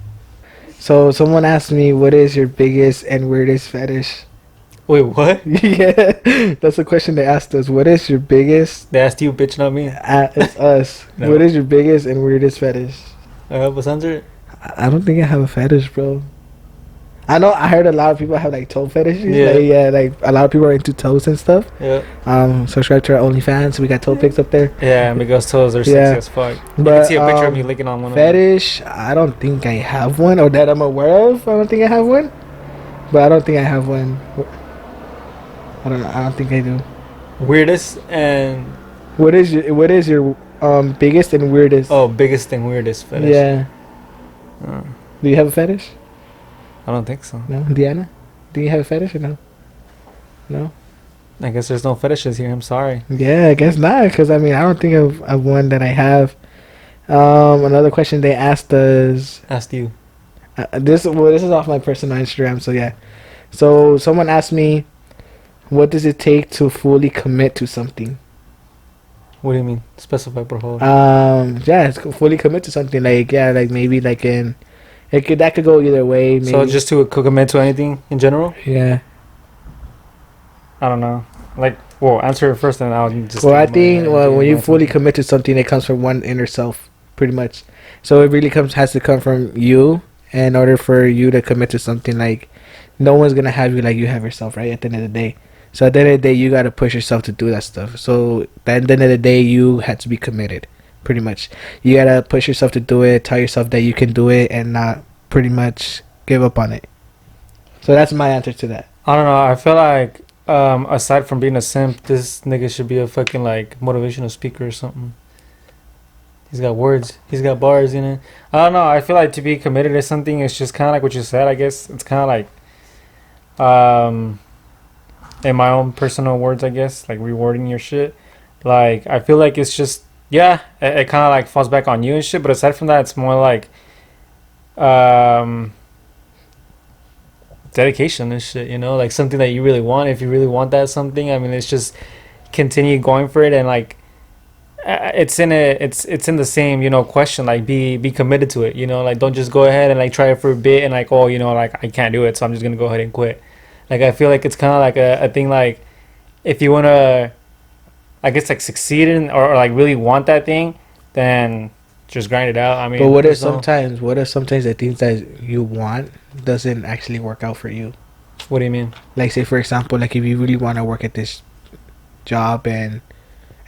So someone asked me, "What is your biggest and weirdest fetish?" Wait, what? Yeah, that's a question they asked us. What is your biggest? They asked you, bitch, not me. It's us. No. What is your biggest and weirdest fetish? What's answer it? I don't think I have a fetish, bro. I know I heard a lot of people have like toe fetishes. Yeah. Like a lot of people are into toes and stuff. Yeah. Subscribe to our OnlyFans. We got toe pics up there. Yeah, Miguel's toes are sexy Yeah. as fuck. You But, can see a picture of me licking on one Fetish, I don't think I have one, or that I'm aware of. I don't think I have one, but I don't think I have one. I don't know. I don't think I do. of them. Weirdest and... What is your biggest and weirdest? Oh, biggest thing, weirdest fetish. yeah. Oh, Do you have a fetish? I don't think so. No, Diana. Do you have a fetish or no? No. I guess there's no fetishes here. I'm sorry. Yeah, I guess not. Cause I mean, I don't think of one that I have. Another question they asked us. Asked you. This is off my personal Instagram. So yeah. So someone asked me, what does it take to fully commit to something? What do you mean? Specify, por favor. Yeah, it's fully commit to something. Like, yeah, like maybe like that could go either way. Maybe. So just to commit to anything in general? Yeah. I don't know. Like, well, answer it first, and I'll just. Well, I think when you fully commit to something, it comes from one inner self, pretty much. So it really has to come from you in order for you to commit to something. Like, no one's gonna have you like you have yourself, right? At the end of the day. So at the end of the day, you gotta push yourself to do that stuff. So at the end of the day, you had to be committed, pretty much. You gotta push yourself to do it. Tell yourself that you can do it, and not pretty much give up on it. So that's my answer to that. I don't know. I feel like. Aside from being a simp, this nigga should be a fucking like motivational speaker or something. He's got words, he's got bars, you know. I don't know. I feel like to be committed to something, it's just kind of like what you said. I guess it's kind of like, in my own personal words, I guess, like rewarding your shit. Like I feel like it's just yeah, it kind of like falls back on you and shit. But aside from that, it's more like, dedication and shit, you know, like something that you really want. If you really want that something, I mean, it's just continue going for it, and like it's in the same, you know, question, like be committed to it, you know, like don't just go ahead and like try it for a bit and like, oh, you know, like I can't do it, so I'm just gonna go ahead and quit. Like I feel like it's kind of like a thing, like if you want to, I guess, like succeed in or like really want that thing, then just grind it out. I mean, but what if sometimes the things that you want doesn't actually work out for you? What do you mean? Like, say for example, like if you really want to work at this job and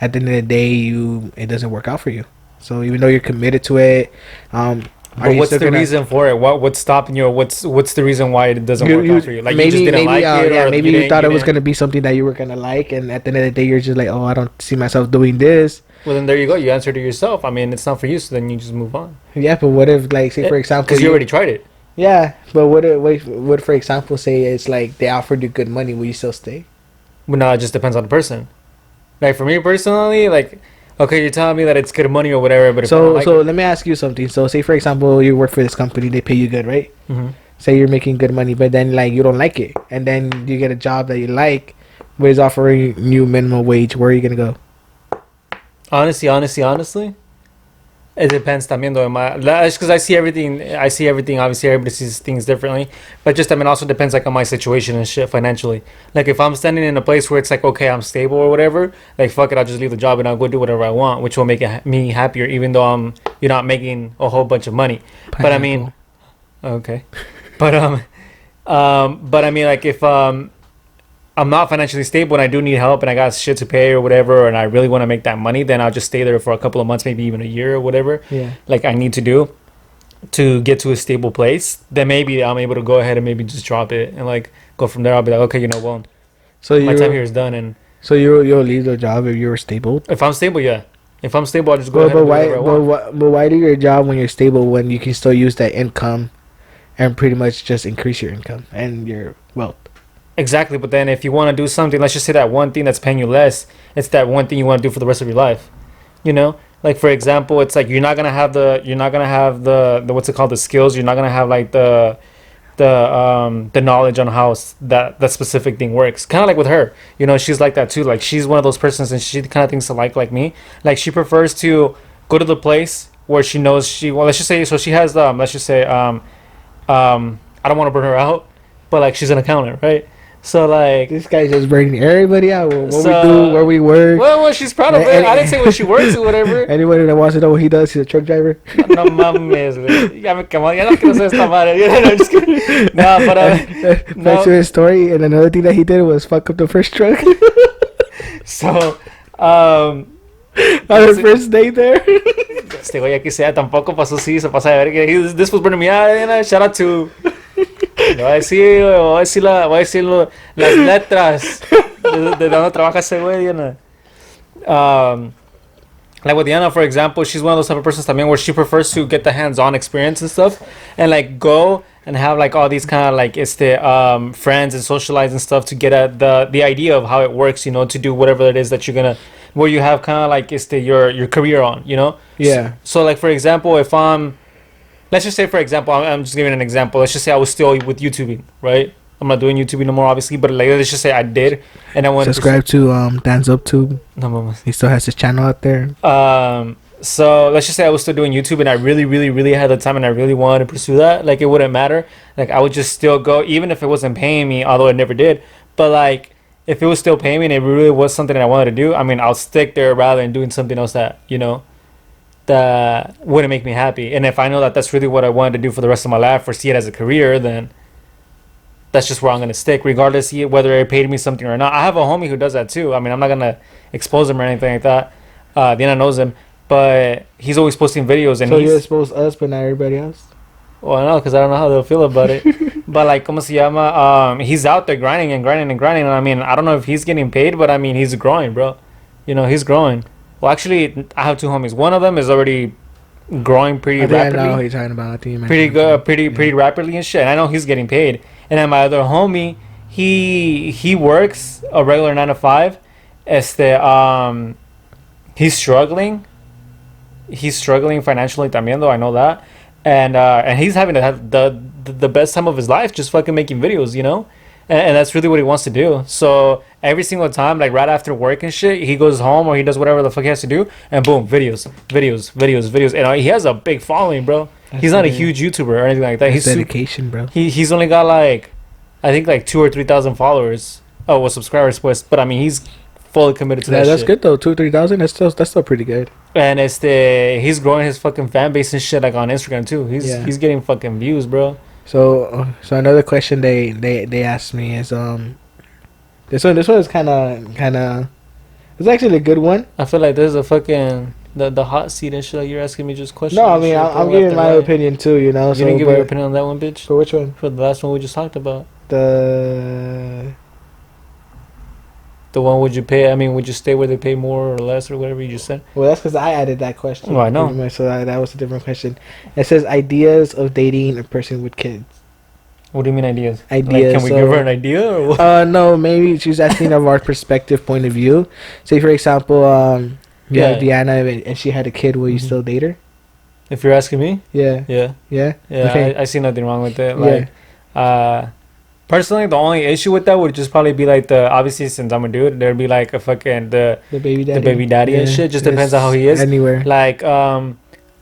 at the end of the day it doesn't work out for you, so even though you're committed to it, but what's the reason for it? What's stopping you? What's the reason why it doesn't work out for you? Like maybe, you just didn't like it, or maybe you thought it was gonna be something that you were gonna like, and at the end of the day you're just like, oh, I don't see myself doing this. Well, then there you go. You answered it yourself. I mean, it's not for you, so then you just move on. Yeah, but what if, like, say for example, because you already tried it. Yeah, but what for example, say it's like they offered you good money, will you still stay? Well, no, it just depends on the person. Like for me personally, like, okay, you're telling me that it's good money or whatever, but if let me ask you something. So say for example, you work for this company, they pay you good, right? Mm-hmm. Say you're making good money, but then like you don't like it, and then you get a job that you like, but it's offering you minimum wage. Where are you gonna go? Honestly, it depends también though. Because I see everything. Obviously, everybody sees things differently. But just, I mean, also depends like on my situation and shit financially. Like if I'm standing in a place where it's like, okay, I'm stable or whatever, like fuck it, I'll just leave the job and I'll go do whatever I want, which will make me happier, even though you're not making a whole bunch of money. Pineapple. But I mean, okay, but I mean, like if I'm not financially stable and I do need help and I got shit to pay or whatever, and I really want to make that money, then I'll just stay there for a couple of months, maybe even a year or whatever. Yeah. Like I need to do to get to a stable place. Then maybe I'm able to go ahead and maybe just drop it and like go from there. I'll be like, okay, you know, well, so my time here is done. And so you'll leave the job if you're stable. If I'm stable, yeah. If I'm stable, I'll just go ahead and do whatever I want. But why do your job when you're stable when you can still use that income and pretty much just increase your income and your wealth? Exactly, but then if you want to do something, let's just say that one thing that's paying you less, it's that one thing you want to do for the rest of your life. You know, like for example, it's like you're not gonna have the what's it called, the skills. You're not gonna have like the knowledge on how that specific thing works. Kind of like with her, you know, she's like that too. Like she's one of those persons, and she kind of thinks alike like me. Like she prefers to go to the place where she knows let's just say, so she has let's just say I don't want to burn her out, but like she's an accountant, right? So like this guy's just bringing everybody out. What we do, where we work. Well, she's proud of it. I didn't say where she works or whatever. Anybody that wants to know what he does, he's a truck driver. No mames, güey. Ya me quemó. Ya no quiero hacer esta madre. No, I'm just kidding. No, but back to his story, and another thing that he did was fuck up the first truck. So, on the first day there. Este güey aquí sea tampoco pasó, sí, se pasa de ver. This was burning me out. You know, shout out to. Voy a decir las letras de donde trabaja ese güey, you know. like with Diana, for example, she's one of those type of persons también where she prefers to get the hands-on experience and stuff, and like go and have like all these kind of like friends and socialize and stuff to get at the idea of how it works, you know, to do whatever it is that you're gonna, where you have kind of like your career on, you know. Yeah. So like for example, if let's just say for example, I'm just giving an example. Let's just say I was still with YouTubing, right? I'm not doing YouTube no more, obviously, but like let's just say I did, and I went subscribe to Dan's UpTube. No, he still has his channel out there. So let's just say I was still doing YouTube, and I really, really, really had the time, and I really wanted to pursue that. Like it wouldn't matter. Like I would just still go, even if it wasn't paying me, although it never did. But like if it was still paying me and it really was something that I wanted to do, I mean, I'll stick there rather than doing something else that, you know, that wouldn't make me happy. And if I know that that's really what I wanted to do for the rest of my life or see it as a career, then that's just where I'm gonna stick, regardless whether it paid me something or not. I have a homie who does that too. I mean, I'm not gonna expose him or anything like that. Diana knows him, but he's always posting videos. And so you expose us, but not everybody else. Well, I know, because I don't know how they'll feel about it. But like, como se llama? He's out there grinding and grinding and grinding. And I mean, I don't know if he's getting paid, but I mean, he's growing, bro. You know, he's growing. Well, actually, I have two homies. One of them is already growing pretty rapidly. I know what you're talking about. Pretty good, pretty rapidly and shit. And I know he's getting paid. And then my other homie, he works a regular 9 to 5. He's struggling. He's struggling financially también, though, I know that. And he's having to have the best time of his life just fucking making videos, you know? And that's really what he wants to do. So every single time, like right after work and shit, he goes home or he does whatever the fuck he has to do, and boom, videos. And he has a big following, bro. He's not a huge YouTuber or anything like that. He's dedication, bro. He's only got like, I think like 2,000 or 3,000 followers. Oh, well, subscribers, pues. But I mean, he's fully committed to that. That's shit. Good though. 2,000 or 3,000. That's still pretty good. And he's growing his fucking fan base and shit like on Instagram too. He's getting fucking views, bro. So another question they asked me is this one is kind of it's actually a good one. I feel like there's a fucking the hot seat and shit. Like you're asking me just questions. No, I mean I'm giving my opinion too. You know, you didn't give your opinion on that one, bitch. For which one? For the last one we just talked about. The one, would you pay? I mean, would you stay where they pay more or less or whatever you just said? Well, that's because I added that question. Oh, I know. So that was a different question. It says ideas of dating a person with kids. What do you mean ideas? Ideas. Like, can we give her an idea or what? No, maybe she's asking of our perspective, point of view. Say, for example, you have Diana and she had a kid. Will you still date her? If you're asking me? Yeah. Okay. I see nothing wrong with it. Like, personally, the only issue with that would just probably be like obviously since I'm a dude, there'd be like a fucking the baby daddy and shit. Just depends on how he is. Anywhere. Like I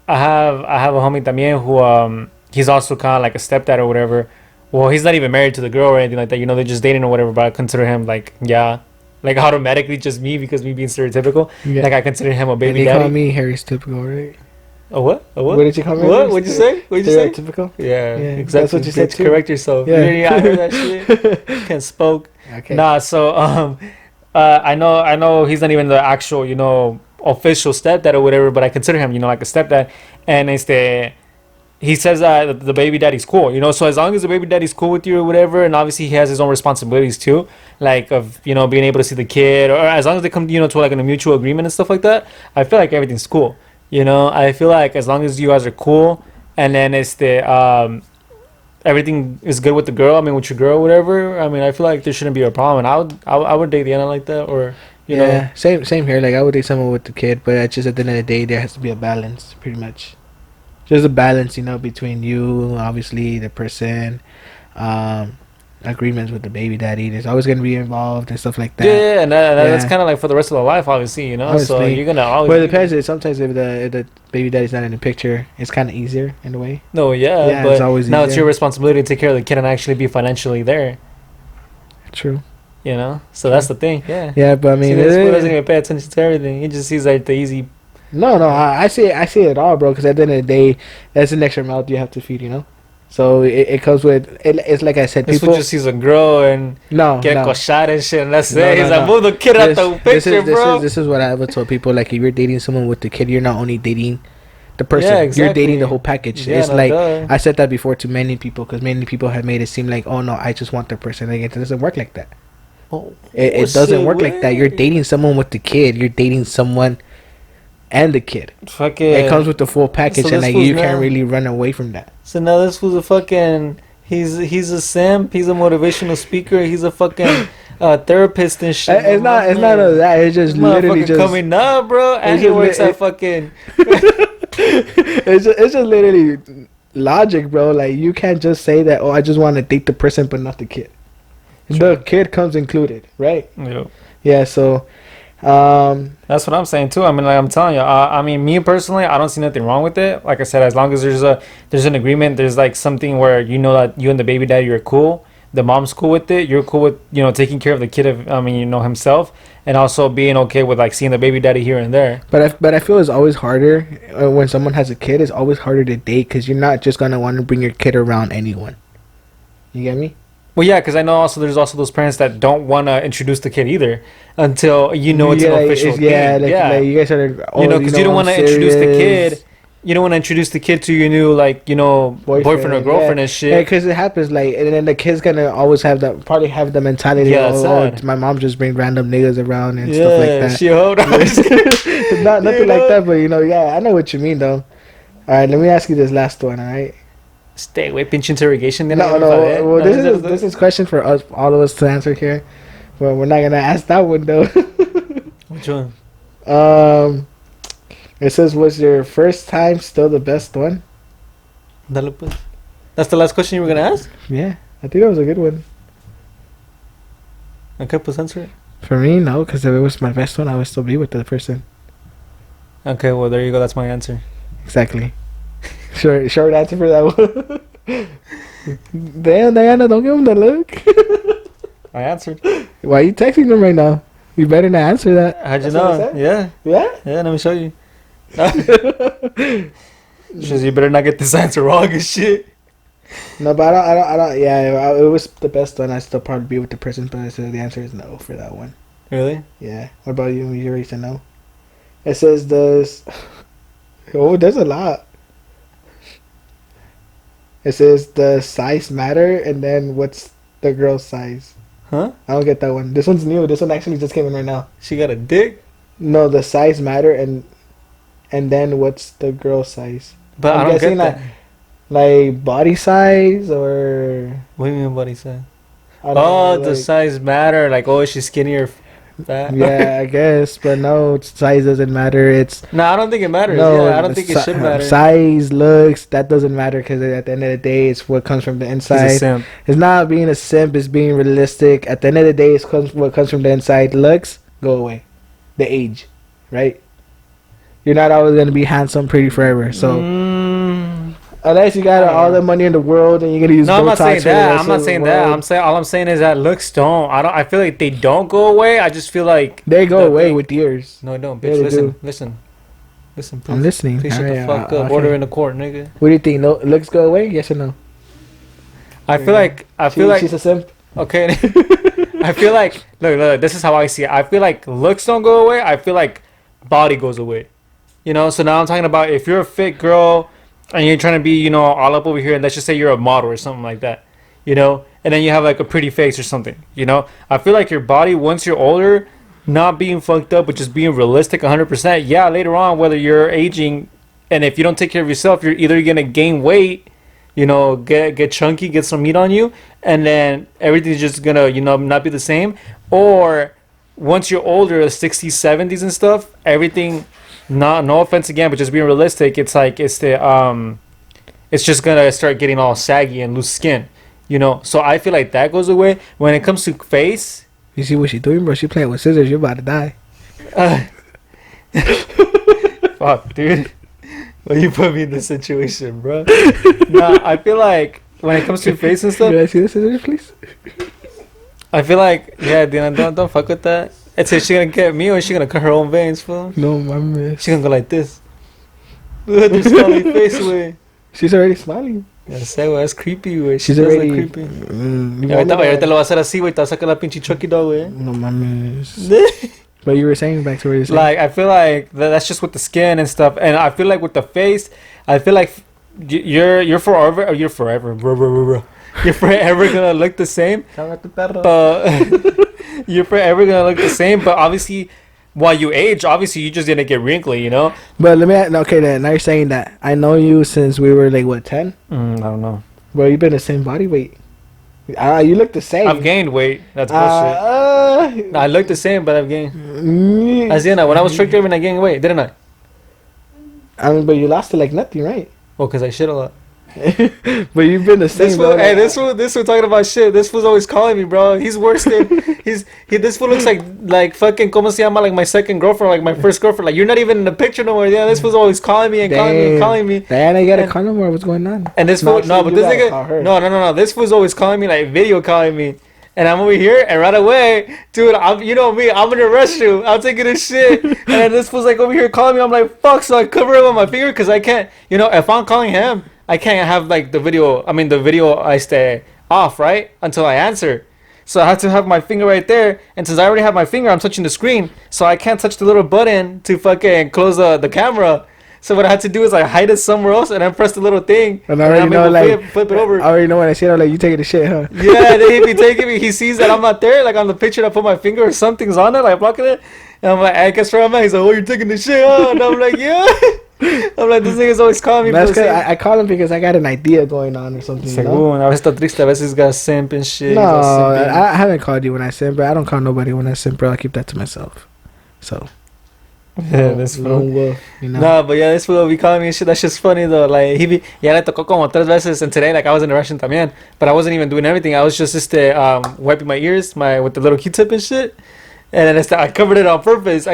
have a homie también who he's also kind of like a stepdad or whatever. Well, he's not even married to the girl or anything like that. You know, they're just dating or whatever. But I consider him like like automatically just me because me being stereotypical. Yeah. Like I consider him a baby daddy. They call me Harry's typical, right? A what? What did you call me? What? What'd you say? What'd you say? Stereotypical? Yeah, exactly. That's what you said too. Correct yourself. Yeah. I heard that shit. Can't spoke. Okay. Nah, so I know he's not even the actual, you know, official stepdad or whatever, but I consider him, you know, like a stepdad. And he says that the baby daddy's cool, you know. So as long as the baby daddy's cool with you or whatever, and obviously he has his own responsibilities too, like of, you know, being able to see the kid, or as long as they come, you know, to like a mutual agreement and stuff like that, I feel like everything's cool. You know, I feel like as long as you guys are cool, and then everything is good with the girl, I mean with your girl or whatever, I mean I feel like there shouldn't be a problem. And I would date Diana like that, or you know. Same here. Like I would date someone with the kid, but it's just at the end of the day there has to be a balance, pretty much. Just a balance, you know, between you, obviously the person, agreements with the baby daddy. There's always going to be involved and stuff like that. Yeah, and that's kind of like for the rest of the life, obviously, you know. Obviously. So you're gonna always. Well, it depends. Sometimes if the baby daddy's not in the picture, it's kind of easier in a way. No, yeah, but it's always now it's your responsibility to take care of the kid and actually be financially there. True. You know, so that's the thing. Yeah. Yeah, but I mean, he doesn't even pay attention to everything. He just sees like the easy. No, I see it all, bro. Because at the end of the day, that's an extra mouth you have to feed, you know. So it comes with it's like I said. This people just sees a girl and get cochada and shit, and that's it. He's like, move the kid out the picture, bro. This is what I would tell people. Like, if you're dating someone with the kid, you're not only dating the person. Yeah, exactly. You're dating the whole package. Yeah, it's like I said that before to many people, because many people have made it seem like, oh no, I just want the person. Like, it doesn't work like that. It doesn't work like that. You're dating someone with the kid. You're dating someone and the kid. Fucking. It comes with the full package, So and this like you fool's can't now- really run away from that. So now this fool's a fucking. He's a simp. He's a motivational speaker. He's a fucking therapist and shit. It's not of that. It's just This literally motherfucker just coming up, bro. And it's he just works li- at fucking. it's just literally logic, bro. Like you can't just say that. Oh, I just want to date the person, but not the kid. The kid comes included, right? Yeah. Yeah. So, That's what I'm saying too. I mean, like I'm telling you. I mean, me personally, I don't see nothing wrong with it. Like I said, as long as there's an agreement, there's like something where you know that you and the baby daddy are cool. The mom's cool with it. You're cool with taking care of the kid. Himself, and also being okay with like seeing the baby daddy here and there. but I feel it's always harder when someone has a kid. It's always harder to date because you're not just gonna want to bring your kid around anyone. You get me? Well, yeah, because I know there's also those parents that don't want to introduce the kid either until it's an official thing. Like you guys are. Because you don't want to introduce the kid. You don't want to introduce the kid to your new boyfriend or girlfriend and shit. Yeah, because it happens and then the kid's gonna always have the mentality. Yeah, sad. My mom just bring random niggas around and stuff like that. She hold on. It's not nothing like that, but I know what you mean though. All right, let me ask you this last one. All right. Stay away, pinch interrogation. No. Well, this is question for us, all of us to answer here. Well, we're not gonna ask that one though. Which one? It says, was your first time still the best one? Dale pues. That's the last question you were gonna ask? Yeah, I think that was a good one. Okay, pues answer it. For me, no, because if it was my best one, I would still be with the person. Okay, well there you go. That's my answer. Exactly. Short answer for that one. Damn, Diana, don't give him the look. I answered. Why are you texting them right now? You better not answer that. How'd you That's what I know? said? Yeah. Yeah? Let me show you. Says you better not get this answer wrong and shit. No, but I don't. Yeah, it was the best one. I still probably be with the person, but the answer is no for that one. Really? Yeah. What about you? You already said no. It says there's. Oh, there's a lot. It says the size matter, and then what's the girl's size? Huh? I don't get that one. This one's new. This one actually just came in right now. She got a dick? No, the size matter, and then what's the girl's size? But I'm I don't guessing get that. Like body size or. What do you mean body size? I don't know, The size matter. Like, oh, is she skinny or fat? Yeah, I guess, but no, size doesn't matter. It's No, I don't think it matters. no. Yeah, I don't think it should matter. Size, looks, that doesn't matter because at the end of the day, it's what comes from the He's a inside. simp. It's not being a simp. It's being realistic. At the end of the day, it's what comes from the inside. Looks go away. The age, right? You're not always gonna be handsome, pretty forever. So unless you got all the money in the world and you're gonna use No, I'm not Botox saying for the that. rest I'm not of the saying that. world, I'm saying all I'm saying is that looks don't. I feel like they don't go away. I just feel like they go the away thing- with years. No, don't, Yeah, bitch. they listen, do. listen. Please. I'm listening. Please shut the Alright, fuck up. okay. Order in the court, nigga. What do you think? No, looks go away? Yes or no? I feel like She's a simp. okay. I feel like look. This is how I see it. I feel like looks don't go away. I feel like body goes away. So now I'm talking about if you're a fit girl and you're trying to be, all up over here, and let's just say you're a model or something like that, and then you have like a pretty face or something, I feel like your body, once you're older, not being fucked up, but just being realistic 100%. Yeah, later on, whether you're aging, and if you don't take care of yourself, you're either gonna gain weight, get chunky, get some meat on you, and then everything's just gonna, not be the same. Or once you're older, 60s, 70s and stuff, everything. No offense again, but just being realistic, it's like it's just gonna start getting all saggy and loose skin, So I feel like that goes away. When it comes to face, You see what she's doing, bro? She playing with scissors. You're about to die. fuck, dude. Well, you put me in this situation, bro. I feel like when it comes to face and stuff, Can I see the scissors, please? I feel like Dina, don't fuck with that. It's is she gonna get me or is she gonna cut her own veins, fool? No, my miss. She gonna go like this. Look at this smiley face, way. She's already smiling. Ya sé, güey, es creepy, güey. She's She does already. look creepy. You Y ahorita, want me ahorita to- lo va a hacer así, güey. Te va a sacar la pinche Chucky doll, güey. No, my miss. But you were saying back to where you saying. Like, I feel like that's just with the skin and stuff. And I feel like with the face, I feel like you're forever, or you're forever, bro. You're forever gonna look the same. But you're forever gonna look the same. But obviously, while you age, obviously you just didn't get wrinkly, you know. But okay then. Now you're saying that I know you since we were like what 10? I don't know. Bro, you've been the same body weight. You look the same. I've gained weight. That's bullshit. I look the same, but I've gained. As in, when I was trick driving, I gained weight, didn't I? I mean, but you lost it like nothing, right? Well, because I shit a lot. But you've been the same. This fool talking about shit. This fool's always calling me, bro. He's worse than this fool looks like fucking como se llama, like my second girlfriend, like my first girlfriend. Like you're not even in the picture no more. Yeah, this fool's always calling me and calling me. Diana, you gotta call no more. What's going on? And this fool, no, but this nigga, no. This fool's always calling me, like video calling me. And I'm over here, and right away, dude, you know me, I'm in a restroom. I'm taking a shit. And this fool's like over here calling me. I'm like, fuck, so I cover it with my finger because I can't, you know, if I'm calling him, I can't have like the video I stay off, right? Until I answer. So I have to have my finger right there. And since I already have my finger, I'm touching the screen. So I can't touch the little button to fucking close the camera. So what I had to do is I hide it somewhere else and then press the little thing. And I already know, like, flip it over. I already know when I see it, I'm like, you taking the shit, huh? Yeah, then he be taking me. He sees that I'm not there, like on the picture I put my finger or something's on it, like blocking it. And I'm like, I guess where I'm at. He's like, oh, you're taking the shit, huh? And I'm like, yeah. I'm like, this nigga's always calling me. That's because I call him because I got an idea going on or something. Like, ooh, a veces está triste, a veces got simp and shit. No, I haven't called you when I simp, bro. I don't call nobody when I simp, bro. I keep that to myself. So. Yeah, this fool. You know? No, but yeah, this fool will be calling me and shit. That's just funny though. Like ya le tocó como 3 veces, and today like I was in the Russian también, but I wasn't even doing everything. I was just wiping my ears, with the little Q-tip and shit. And then I covered it on purpose.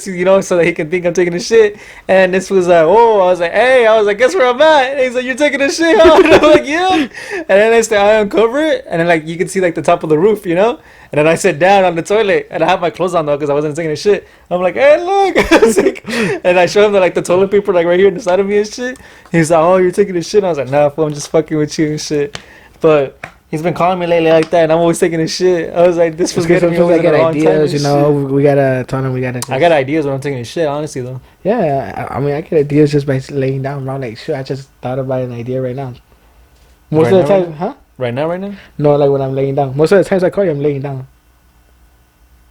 You know, so that he can think I'm taking a shit. And this was like, oh, I was like, hey, guess where I'm at? And he's like, you're taking a shit, huh? And I'm like, yeah. And then I uncover it, and then like you can see like the top of the roof, you know. And then I sit down on the toilet, and I have my clothes on though because I wasn't taking a shit. I'm like, hey, look. I was like, and I show him like the toilet paper like right here inside of me and shit. He's like, oh, you're taking a shit. And I was like, nah, fool, I'm just fucking with you and shit. But he's been calling me lately like that, and I'm always taking his shit. I was like, this was getting me over the wrong time. You know, we gotta tell him we gotta. I got ideas when I'm taking his shit, honestly though. Yeah, I mean, I get ideas just by laying down. I'm like, sure, I just thought about an idea right now. Most of the time, huh? Right now? No, like when I'm laying down. Most of the times I call you, I'm laying down.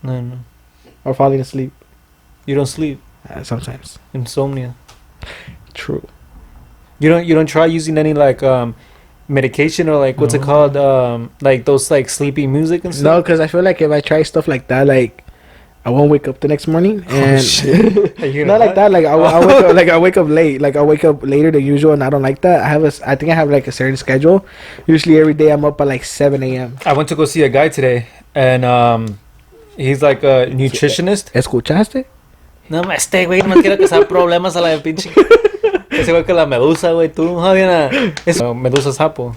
No. Or falling asleep. You don't sleep. Sometimes. Insomnia. True. You don't try using any like medication or like what's it called, like those like sleepy music and stuff? No, because I feel like if I try stuff like that, like I won't wake up the next morning, and not like that. Like I wake up late. Like I wake up later than usual, and I don't like that. I think I have like a certain schedule. Usually every day I'm up at like 7 a.m. I went to go see a guy today, and he's like a nutritionist. ¿Escuchaste? No, este güey no quiere causar problemas a la pinche. Ese güey que la medusa, güey, tú, medusa sapo.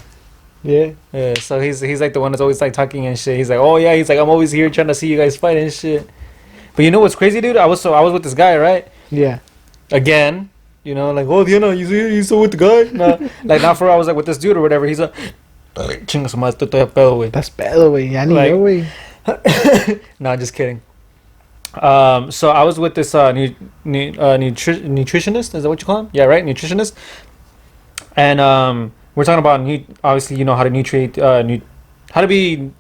Yeah. So he's like the one that's always like talking and shit. He's like, oh yeah, he's like, I'm always here trying to see you guys fight and shit. But you know what's crazy, dude? I was with this guy, right? Yeah. Again, you know, like, oh, Diana, you still with the guy? No, like not for I was like with this dude or whatever. He's like, chinga su madre, estoy pedo, güey. That's pedo, güey. Ya ni yo, güey. No, just kidding. So I was with this nutritionist. Is that what you call him? Yeah, right, nutritionist. And we're talking about obviously, you know how to nutrient how to be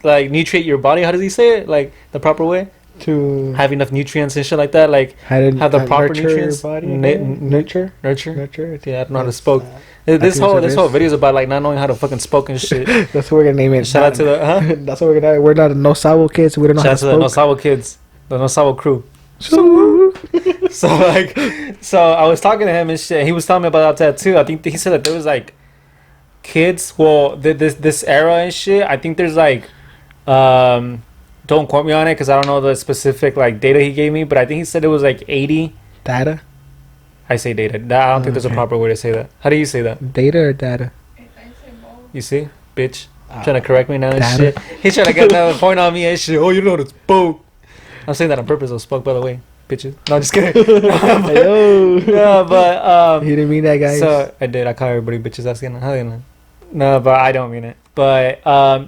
like nutrient your body. How does he say it? Like the proper way to have enough nutrients and shit like that. Like have the proper nutrients. Body, nurture. Yeah, I don't know how to spoke. This whole video is about like not knowing how to fucking spoke and shit. That's what we're gonna name it. Shout out to the That's what we're not no sabo kids. We don't know how to spoke. Shout out to the no sabo kids. The no sabo crew. So I was talking to him and shit. He was telling me about that too. I think he said that there was like kids. Well, this era and shit. I think there's like, don't quote me on it because I don't know the specific like data he gave me. But I think he said it was like 80 data. I say data. I don't think there's a proper way to say that. How do you say that? Data or data? You see, bitch, trying to correct me now and shit. He's trying to get another point on me and shit. Oh, you know it's spoke. I'm saying that on purpose. I spoke, by the way, bitches. No, just kidding. No, but he didn't mean that, guys. So I did. I call everybody bitches. That's gonna. How they know? No, but I don't mean it. But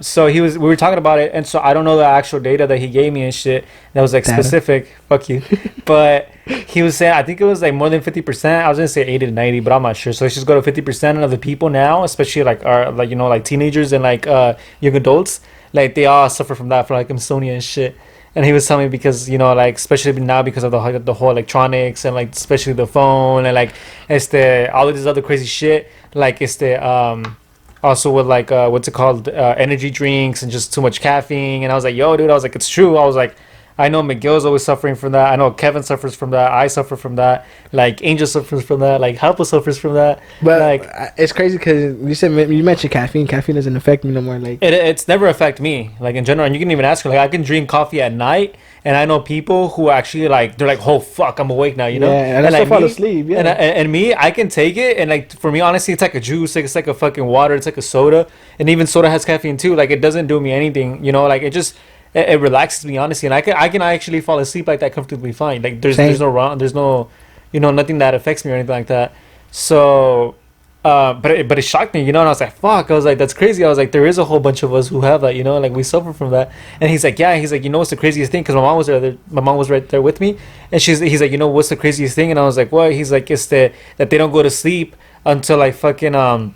so we were talking about it, and so I don't know the actual data that he gave me and shit. That was like specific. Fuck you. But he was saying I think it was like more than 50%. I was gonna say 80 to 90, but I'm not sure. So let's just go to 50% of the people now, especially like our like you know like teenagers and like young adults. Like they all suffer from that for like insomnia and shit. And he was telling me because, you know, like, especially now because of the whole electronics and, like, especially the phone and, like, all of this other crazy shit. Like, also with, like, what's it called? Energy drinks and just too much caffeine. And I was like, yo, dude, I was like, it's true. I was like, I know Miguel's always suffering from that. I know Kevin suffers from that. I suffer from that. Like, Angel suffers from that. Like, Halpo suffers from that. But like, it's crazy because you mentioned caffeine. Caffeine doesn't affect me no more. Like, it's never affect me. Like, in general, and you can even ask her. Like, I can drink coffee at night, and I know people who actually, like, they're like, oh fuck, I'm awake now. You know? Yeah, and I like, still fall asleep. Yeah. And me, I can take it, and like for me, honestly, it's like a juice. Like, it's like a fucking water. It's like a soda, and even soda has caffeine too. Like, it doesn't do me anything. You know, like it just. It relaxes me, honestly, and I can actually fall asleep like that comfortably fine. Like there's no wrong, there's no, you know, nothing that affects me or anything like that. So, but it shocked me, you know, and I was like, fuck, I was like, that's crazy. I was like, there is a whole bunch of us who have that, you know, like we suffer from that. And he's like, yeah, he's like, you know, what's the craziest thing? Because my mom was right there with me, and he's like, you know, what's the craziest thing? And I was like, what? He's like, it's that they don't go to sleep until like fucking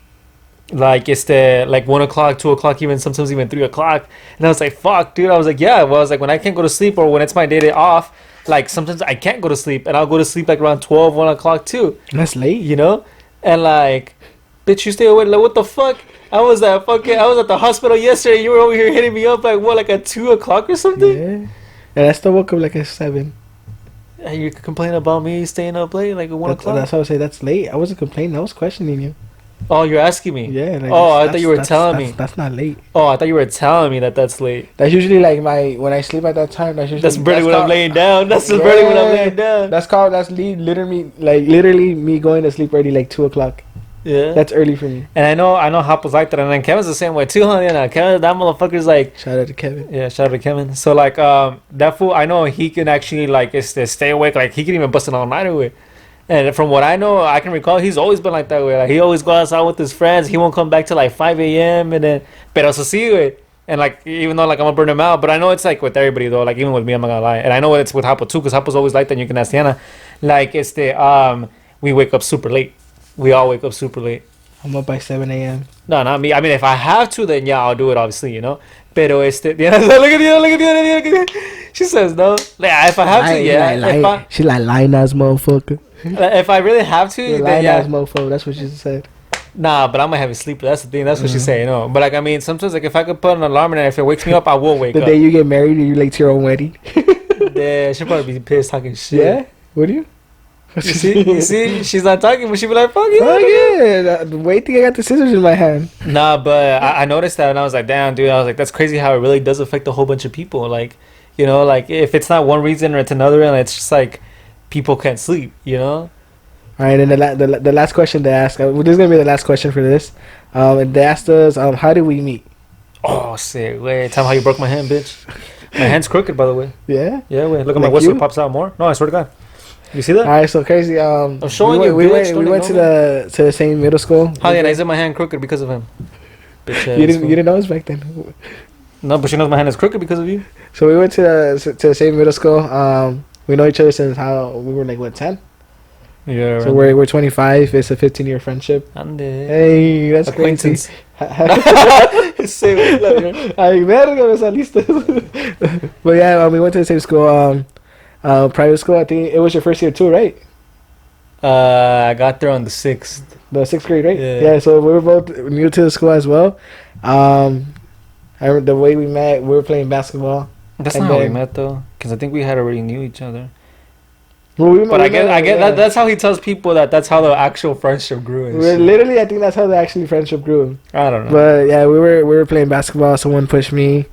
like it's like 1 o'clock, 2 o'clock, even sometimes even 3 o'clock. And I was like, fuck, dude. I was like, yeah. Well, I was like, when I can't go to sleep or when it's my day off, like sometimes I can't go to sleep, and I'll go to sleep like around 12, 1 o'clock too. That's late, you know. And like, bitch, you stay awake. Like, what the fuck? I was at the hospital yesterday. You were over here hitting me up like what, like at 2 o'clock or something? Yeah. And I still woke up like at 7. And you complain about me staying up late, like at 1 o'clock. That's how I say that's late. I wasn't complaining. I was questioning you. Oh, you're asking me? Yeah. Like, I thought you were telling me. That's not late. Oh, I thought you were telling me that's late. That's usually like when I sleep at that time. That's barely when I'm laying down. That's barely when I'm laying down. That's literally me going to sleep already like 2 o'clock. Yeah. That's early for me. And I know Halpo's like that, and then Kevin's the same way too, huh? Yeah, Kevin, that motherfucker's like. Shout out to Kevin. Yeah, shout out to Kevin. So like, that fool, I know he can actually like stay awake. Like he can even bust an all nighter with. And from what I know, I can recall, he's always been like that way. Like he always goes out with his friends. He won't come back till like 5 a.m. and then, pero so sí, güey. And like, even though like I'm gonna burn him out, but I know it's like with everybody though. Like even with me, I'm not gonna lie. And I know it's with Halpo too, because Halpo's always like that. And you can ask Diana. Like we wake up super late. We all wake up super late. I'm up by 7 a.m. No, not me. I mean, if I have to, then yeah, I'll do it. Obviously, you know. Pero Diana, look at you. She says no. Yeah, if I have to, yeah. She like lying ass motherfucker. If I really have to, then yeah. Mofo, that's what she said. Nah, but I'm gonna have a sleep. That's the thing. That's what she's saying. No, but like I mean, sometimes like if I could put an alarm and if it wakes me up, I will wake up. The day you get married and you're late to your own wedding. Yeah, she'll probably be pissed talking shit. Yeah, would you? You see, she's not talking, but she'll be like, "Fuck yeah!" Oh yeah, wait till I got the scissors in my hand. Nah, but I noticed that and I was like, "Damn, dude!" I was like, "That's crazy how it really does affect a whole bunch of people." Like, you know, like if it's not one reason or it's another, and it's just like people can't sleep. You know. All right, and the last question they asked, this is gonna be the last question for this. They asked us, how did we meet? Oh, sick! Wait, tell me how you broke my hand, bitch. My hand's crooked, by the way. Yeah. Yeah. Wait, look at my whistle pops out more. No, I swear to God. You see that? All right, so crazy. I'm showing you. We went to the same middle school. How yeah, I said my hand crooked because of him. Bitch, you didn't know us back then. No, but she knows my hand is crooked because of you. So we went to the same middle school. We know each other since we were like what 10. Yeah. So we're 25. It's a 15-year friendship. Hey, that's acquaintance. Crazy. Ay, verga, me saliste. But yeah, we went to the same school. Private school. I think it was your first year too, right? I got there on the 6th. The 6th grade, right? Yeah. So we were both new to the school as well. I remember the way we met. We were playing basketball. That's not how we met though, because I think we had already knew each other. Well, but I get that's how he tells people that's how the actual friendship grew. Literally, I think that's how the actual friendship grew. I don't know. But yeah, we were playing basketball. Someone pushed me.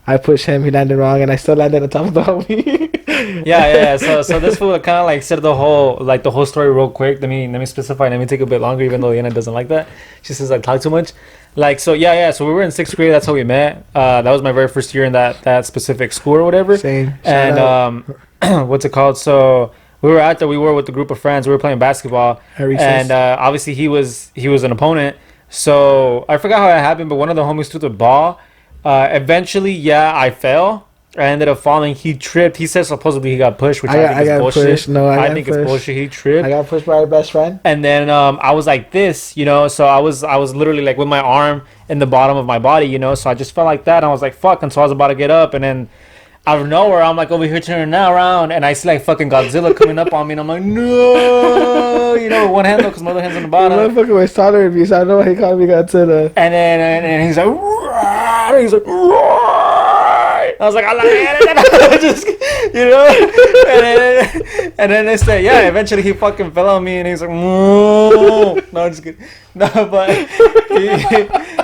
I pushed him. He landed wrong, and I still landed on top of the homie. Yeah. So this fool kind of like said the whole story real quick. Let me specify. Let me take a bit longer, even though Yana doesn't like that. She says I talk too much. Like so, yeah. So we were in 6th grade. That's how we met. That was my very first year in that specific school or whatever. Same. And what's it called? So we were out there. We were with a group of friends. We were playing basketball, and obviously he was an opponent. So I forgot how it happened, but one of the homies threw the ball. Eventually, I fell. I ended up falling. He tripped. He said supposedly he got pushed, which I think is bullshit. Pushed. No, I think it's bullshit. He tripped. I got pushed by our best friend. And then I was like this, you know. So I was literally like with my arm in the bottom of my body, you know. So I just felt like that. And I was like, fuck. And so I was about to get up, and then out of nowhere, I'm like over here turning around, and I see like fucking Godzilla coming up on me, and I'm like, no, you know, one hand though, because my other hand's on the The bottom. motherfucker was taller than me, so I know he called me Godzilla. And then and he's like, "Roar!" He's like, "Roar!" I was like, I just, you know, and then they said, yeah. Eventually, he fucking fell on me, and he's like, no, I'm just kidding. No, but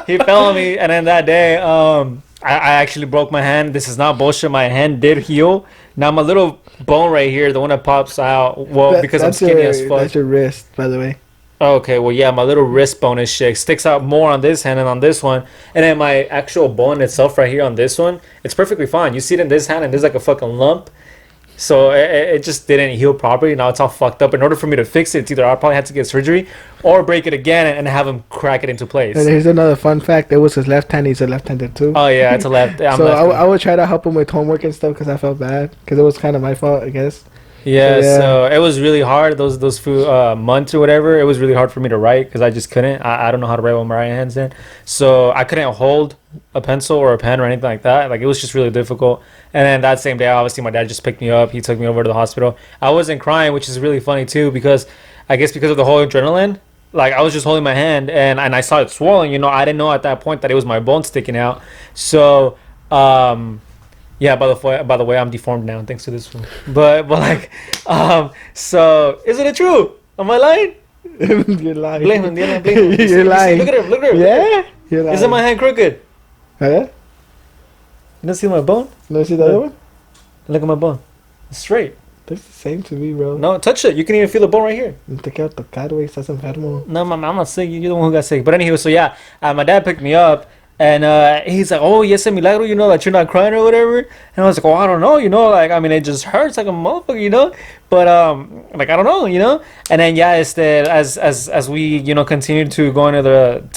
he fell on me, and then that day, I actually broke my hand. This is not bullshit. My hand did heal. Now my little bone right here, the one that pops out, well, because I'm skinny as fuck. That's your wrist, by the way. Okay, well, yeah, my little wrist bone is shit. Sticks out more on this hand than on this one. And then my actual bone itself right here on this one, it's perfectly fine. You see it in this hand, and there's like a fucking lump. So it just didn't heal properly. Now it's all fucked up. In order for me to fix it, it's either I'll probably have to get surgery or break it again and have him crack it into place. And here's another fun fact. It was his left hand. He's a left-handed too. Oh, yeah, it's a left. I'm so lefty. I would try to help him with homework and stuff because I felt bad. Because it was kind of my fault, I guess. Yeah, Yeah. so it was really hard. Those few months or whatever, it was really hard for me to write because I just couldn't. I don't know how to write with my right hands in, so I couldn't hold a pencil or a pen or anything like that. Like, it was just really difficult. And then that same day, obviously, my dad just picked me up. He took me over to the hospital. I wasn't crying, which is really funny too, because I guess because of the whole adrenaline, like, I was just holding my hand and I saw it swelling. You know, I didn't know at that point that it was my bone sticking out. So yeah, by the way, I'm deformed now thanks to this one. But like, so is it true? Am I lying? You're lying. Blame him. Yeah, blame him. You're lying. Look at him. Look at him. Yeah? You're lying. Isn't my hand crooked? Yeah? You don't see my bone? No, see the other one? Look at my bone. It's straight. That's the same to me, bro. No, touch it. You can even feel the bone right here. Te quedas tocado, güey. Estás enfermo. No, I'm not sick. You're the one who got sick. But anyway, so yeah, my dad picked me up. And he's like, oh, yes, a milagro, you know, that you're not crying or whatever. And I was like, oh, I don't know, you know, like, I mean, it just hurts like a motherfucker, you know. But like, I don't know, you know. And then yeah, it's that as we, you know, continued to go into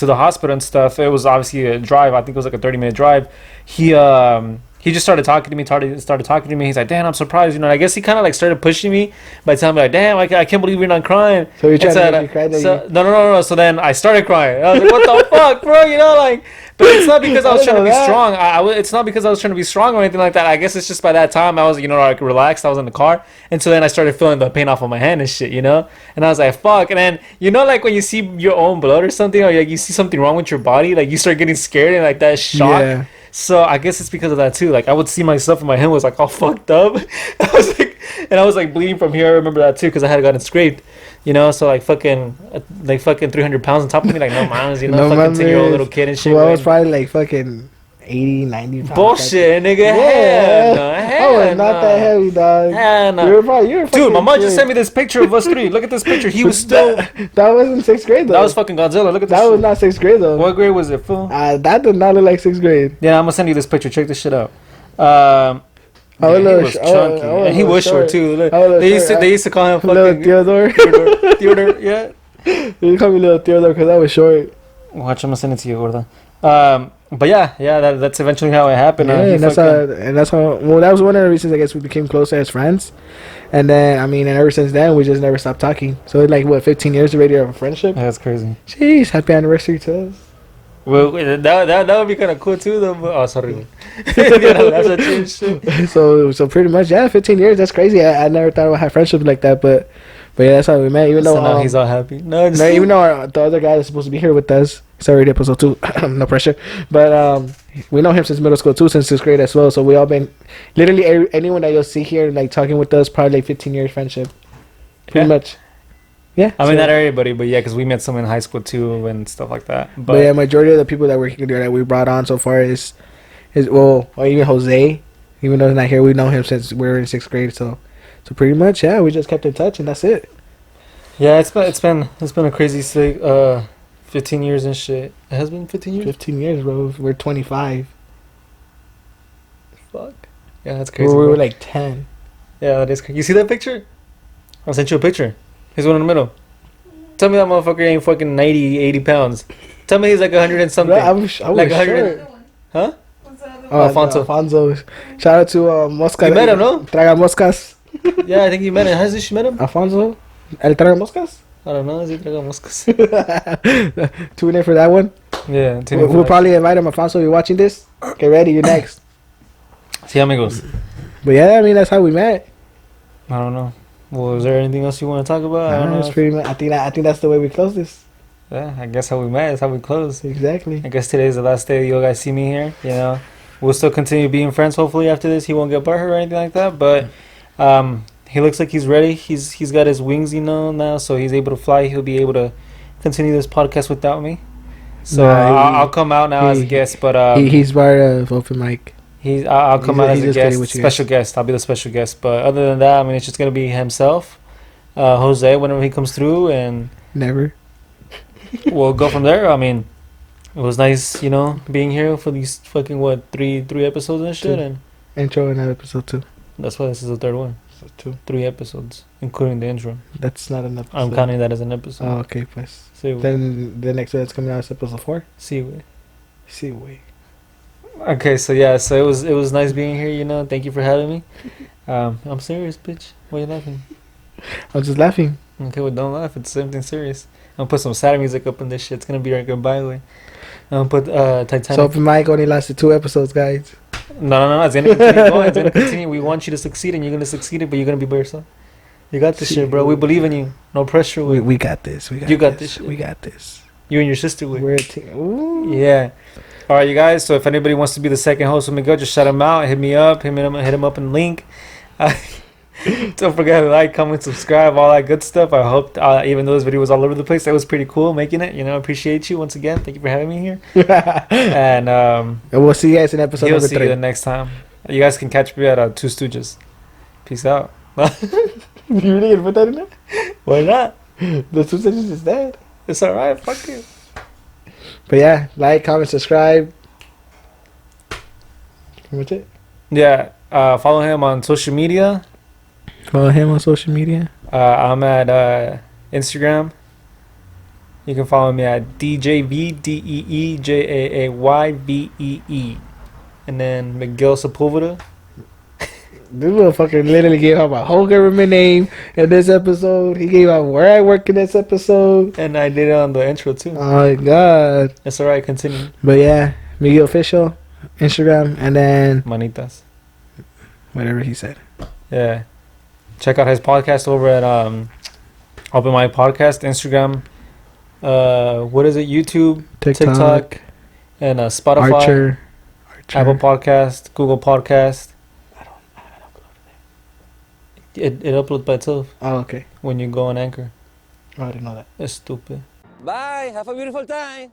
the hospital and stuff, it was obviously a drive. I think it was like a 30-minute drive. He just started talking to me. Started talking to me. He's like, "Damn, I'm surprised." You know, I guess he kind of like started pushing me by telling me like, "Damn, I can't believe you're not crying." So you're trying to make me cry, then No. So then I started crying. I was like, "What the fuck, bro?" You know, like, but it's not because I was trying to be strong. It's not because I was trying to be strong or anything like that. I guess it's just by that time I was, you know, like relaxed. I was in the car, and so then I started feeling the pain off of my hand and shit, you know. And I was like, "Fuck!" And then you know, like when you see your own blood or something, or like you see something wrong with your body, like you start getting scared and like that shock. Yeah. So I guess it's because of that too. Like I would see myself and my hand was like all fucked up. I was like bleeding from here. I remember that too because I had gotten scraped, you know. So like fucking 300 pounds on top of me, like no moms, you know, No fucking mames. 10-year-old little kid and shit. Well, I was probably like fucking 80, 90 pounds. Bullshit, nigga. Yeah. Hell no. I was not that heavy, dog. Hell no. You were fucking Dude, my mom just kid. sent me this picture of us three. Look at this picture. He was still. That wasn't sixth grade though. That was fucking Godzilla. Look at this. That was shit. not sixth grade though. What grade was it, fool? That did not look like sixth grade. Yeah, I'm gonna send you this picture. Check this shit out. I was He little was sh- chunky. I was And he little was short short. too. Look, I was little They used short. to call him Little fucking Theodore. Theodore. Yeah. You call me little Theodore because I was short. Watch, I'm gonna send it to you, Gorda. But yeah, that's eventually how it happened. Yeah, He and that's how. Well, that was one of the reasons I guess we became closer as friends. And then I mean, and ever since then we just never stopped talking. So like what, 15 years already of a friendship? That's crazy. Jeez, happy anniversary to us. Well, that would be kind of cool too, though. But, oh, sorry. That's a change shit. So pretty much, yeah, 15 years. That's crazy. I never thought I would have friendship like that, but yeah, that's how we met. Even So though now he's all happy. No, even though the other guy is supposed to be here with us, it's already episode 2. No pressure, but we know him since middle school too, since 6th grade as well. So we all been literally anyone that you'll see here like talking with us, probably like 15 years friendship, pretty much. Yeah, I mean, so- not everybody, but yeah, because we met some in high school too and stuff like that. But yeah, majority of the people that we're here that we brought on so far is well, or even Jose, even though he's not here, we know him since we were in 6th grade. So pretty much, yeah, we just kept in touch and that's it. Yeah, it's been a crazy 15 years and shit. It has been 15 years. 15 years, bro. We're 25. Fuck. Yeah, that's crazy. We bro. were like 10. Yeah, that is crazy. You see that picture? I'll send you a picture. He's one in the middle. Tell me that motherfucker ain't fucking 90, 80 pounds. Tell me he's like 100 and something. Bro, I was Like 100. short. Huh? What's the other Oh, one? Alfonso. Alfonso. Shout out to Mosca. You met him, no? Traga moscas. Yeah, I think you met him. Has she met him? Alfonso. El Traga moscas? I don't know. Is he traga moscas? Tune in for that one. Yeah. We'll probably invite him. Alfonso, you're watching this? Get ready. You're next. Sí, amigos. But yeah, I mean that's how we met. I don't know. Well, is there anything else you want to talk about? I don't know. It's pretty much. I think that's the way we close this. Yeah, I guess how we met is how we close. Exactly. I guess today's the last day you guys see me here. You know, we'll still continue being friends. Hopefully after this, he won't get butthurt or anything like that. But he looks like he's ready. He's got his wings, you know, now, so he's able to fly. He'll be able to continue this podcast without me. So I'll come out now as a guest. But he's part of open mic. I'll come out as a guest, special guest. I'll be the special guest. But other than that, I mean, it's just gonna be himself, Jose, whenever he comes through, and never. We'll go from there. I mean, it was nice, you know, being here for these fucking three episodes and shit, and intro and episode 2. That's why this is the third one. So 2. 3 episodes, including the intro. That's not an episode. I'm counting that as an episode. Oh, okay, pues. Sí, then the next one that's coming out is episode 4. Sí, güey. Sí, güey. Okay, so yeah, so it was nice being here. You know, thank you for having me. I'm serious, bitch. Why are you laughing? I'm just laughing. Okay, well, don't laugh. It's something serious. I'm gonna put some sad music up in this shit. It's gonna be our goodbye way. I'm gonna put Titanic. So open mic only lasted 2 episodes, guys. No. It's gonna continue going. It's gonna continue. We want you to succeed, and you're gonna succeed, but you're gonna be by yourself. You got this shit, bro. We believe in you. No pressure. We got this. You got this shit. We got this. You and your sister. We're a team. Ooh. Yeah. All right, you guys. So if anybody wants to be the second host with Miguel, just shout him out. Hit me up. Hit him up in the link. Don't forget to like, comment, subscribe, all that good stuff. I hope, even though this video was all over the place, that was pretty cool making it. You know, appreciate you once again. Thank you for having me here. And we'll see you guys in episode number 3. See you the next time. You guys can catch me at Two Stooges. Peace out. You really gonna put that in there? Why not? The Two Stooges is dead. It's alright. Fuck you. But yeah, like, comment, subscribe. What's it? Yeah. Follow him on social media. Follow him on social media. I'm at Instagram. You can follow me at DJVDEEJAAYVEE. And then Miguel Sepulveda. This motherfucker literally gave out my whole government name in this episode. He gave out where I work in this episode. And I did it on the intro too. Oh my god. It's alright, continue. But yeah, Miguel Official, Instagram, and then Manitas. Whatever he said. Yeah. Check out his podcast over at Open My Podcast, Instagram. What is it? YouTube, TikTok, and Spotify, Archer. Apple Podcast, Google Podcast. I haven't uploaded it. It uploads by itself. Oh, okay. When you go on Anchor. Oh, I didn't know that. It's stupid. Bye. Have a beautiful time.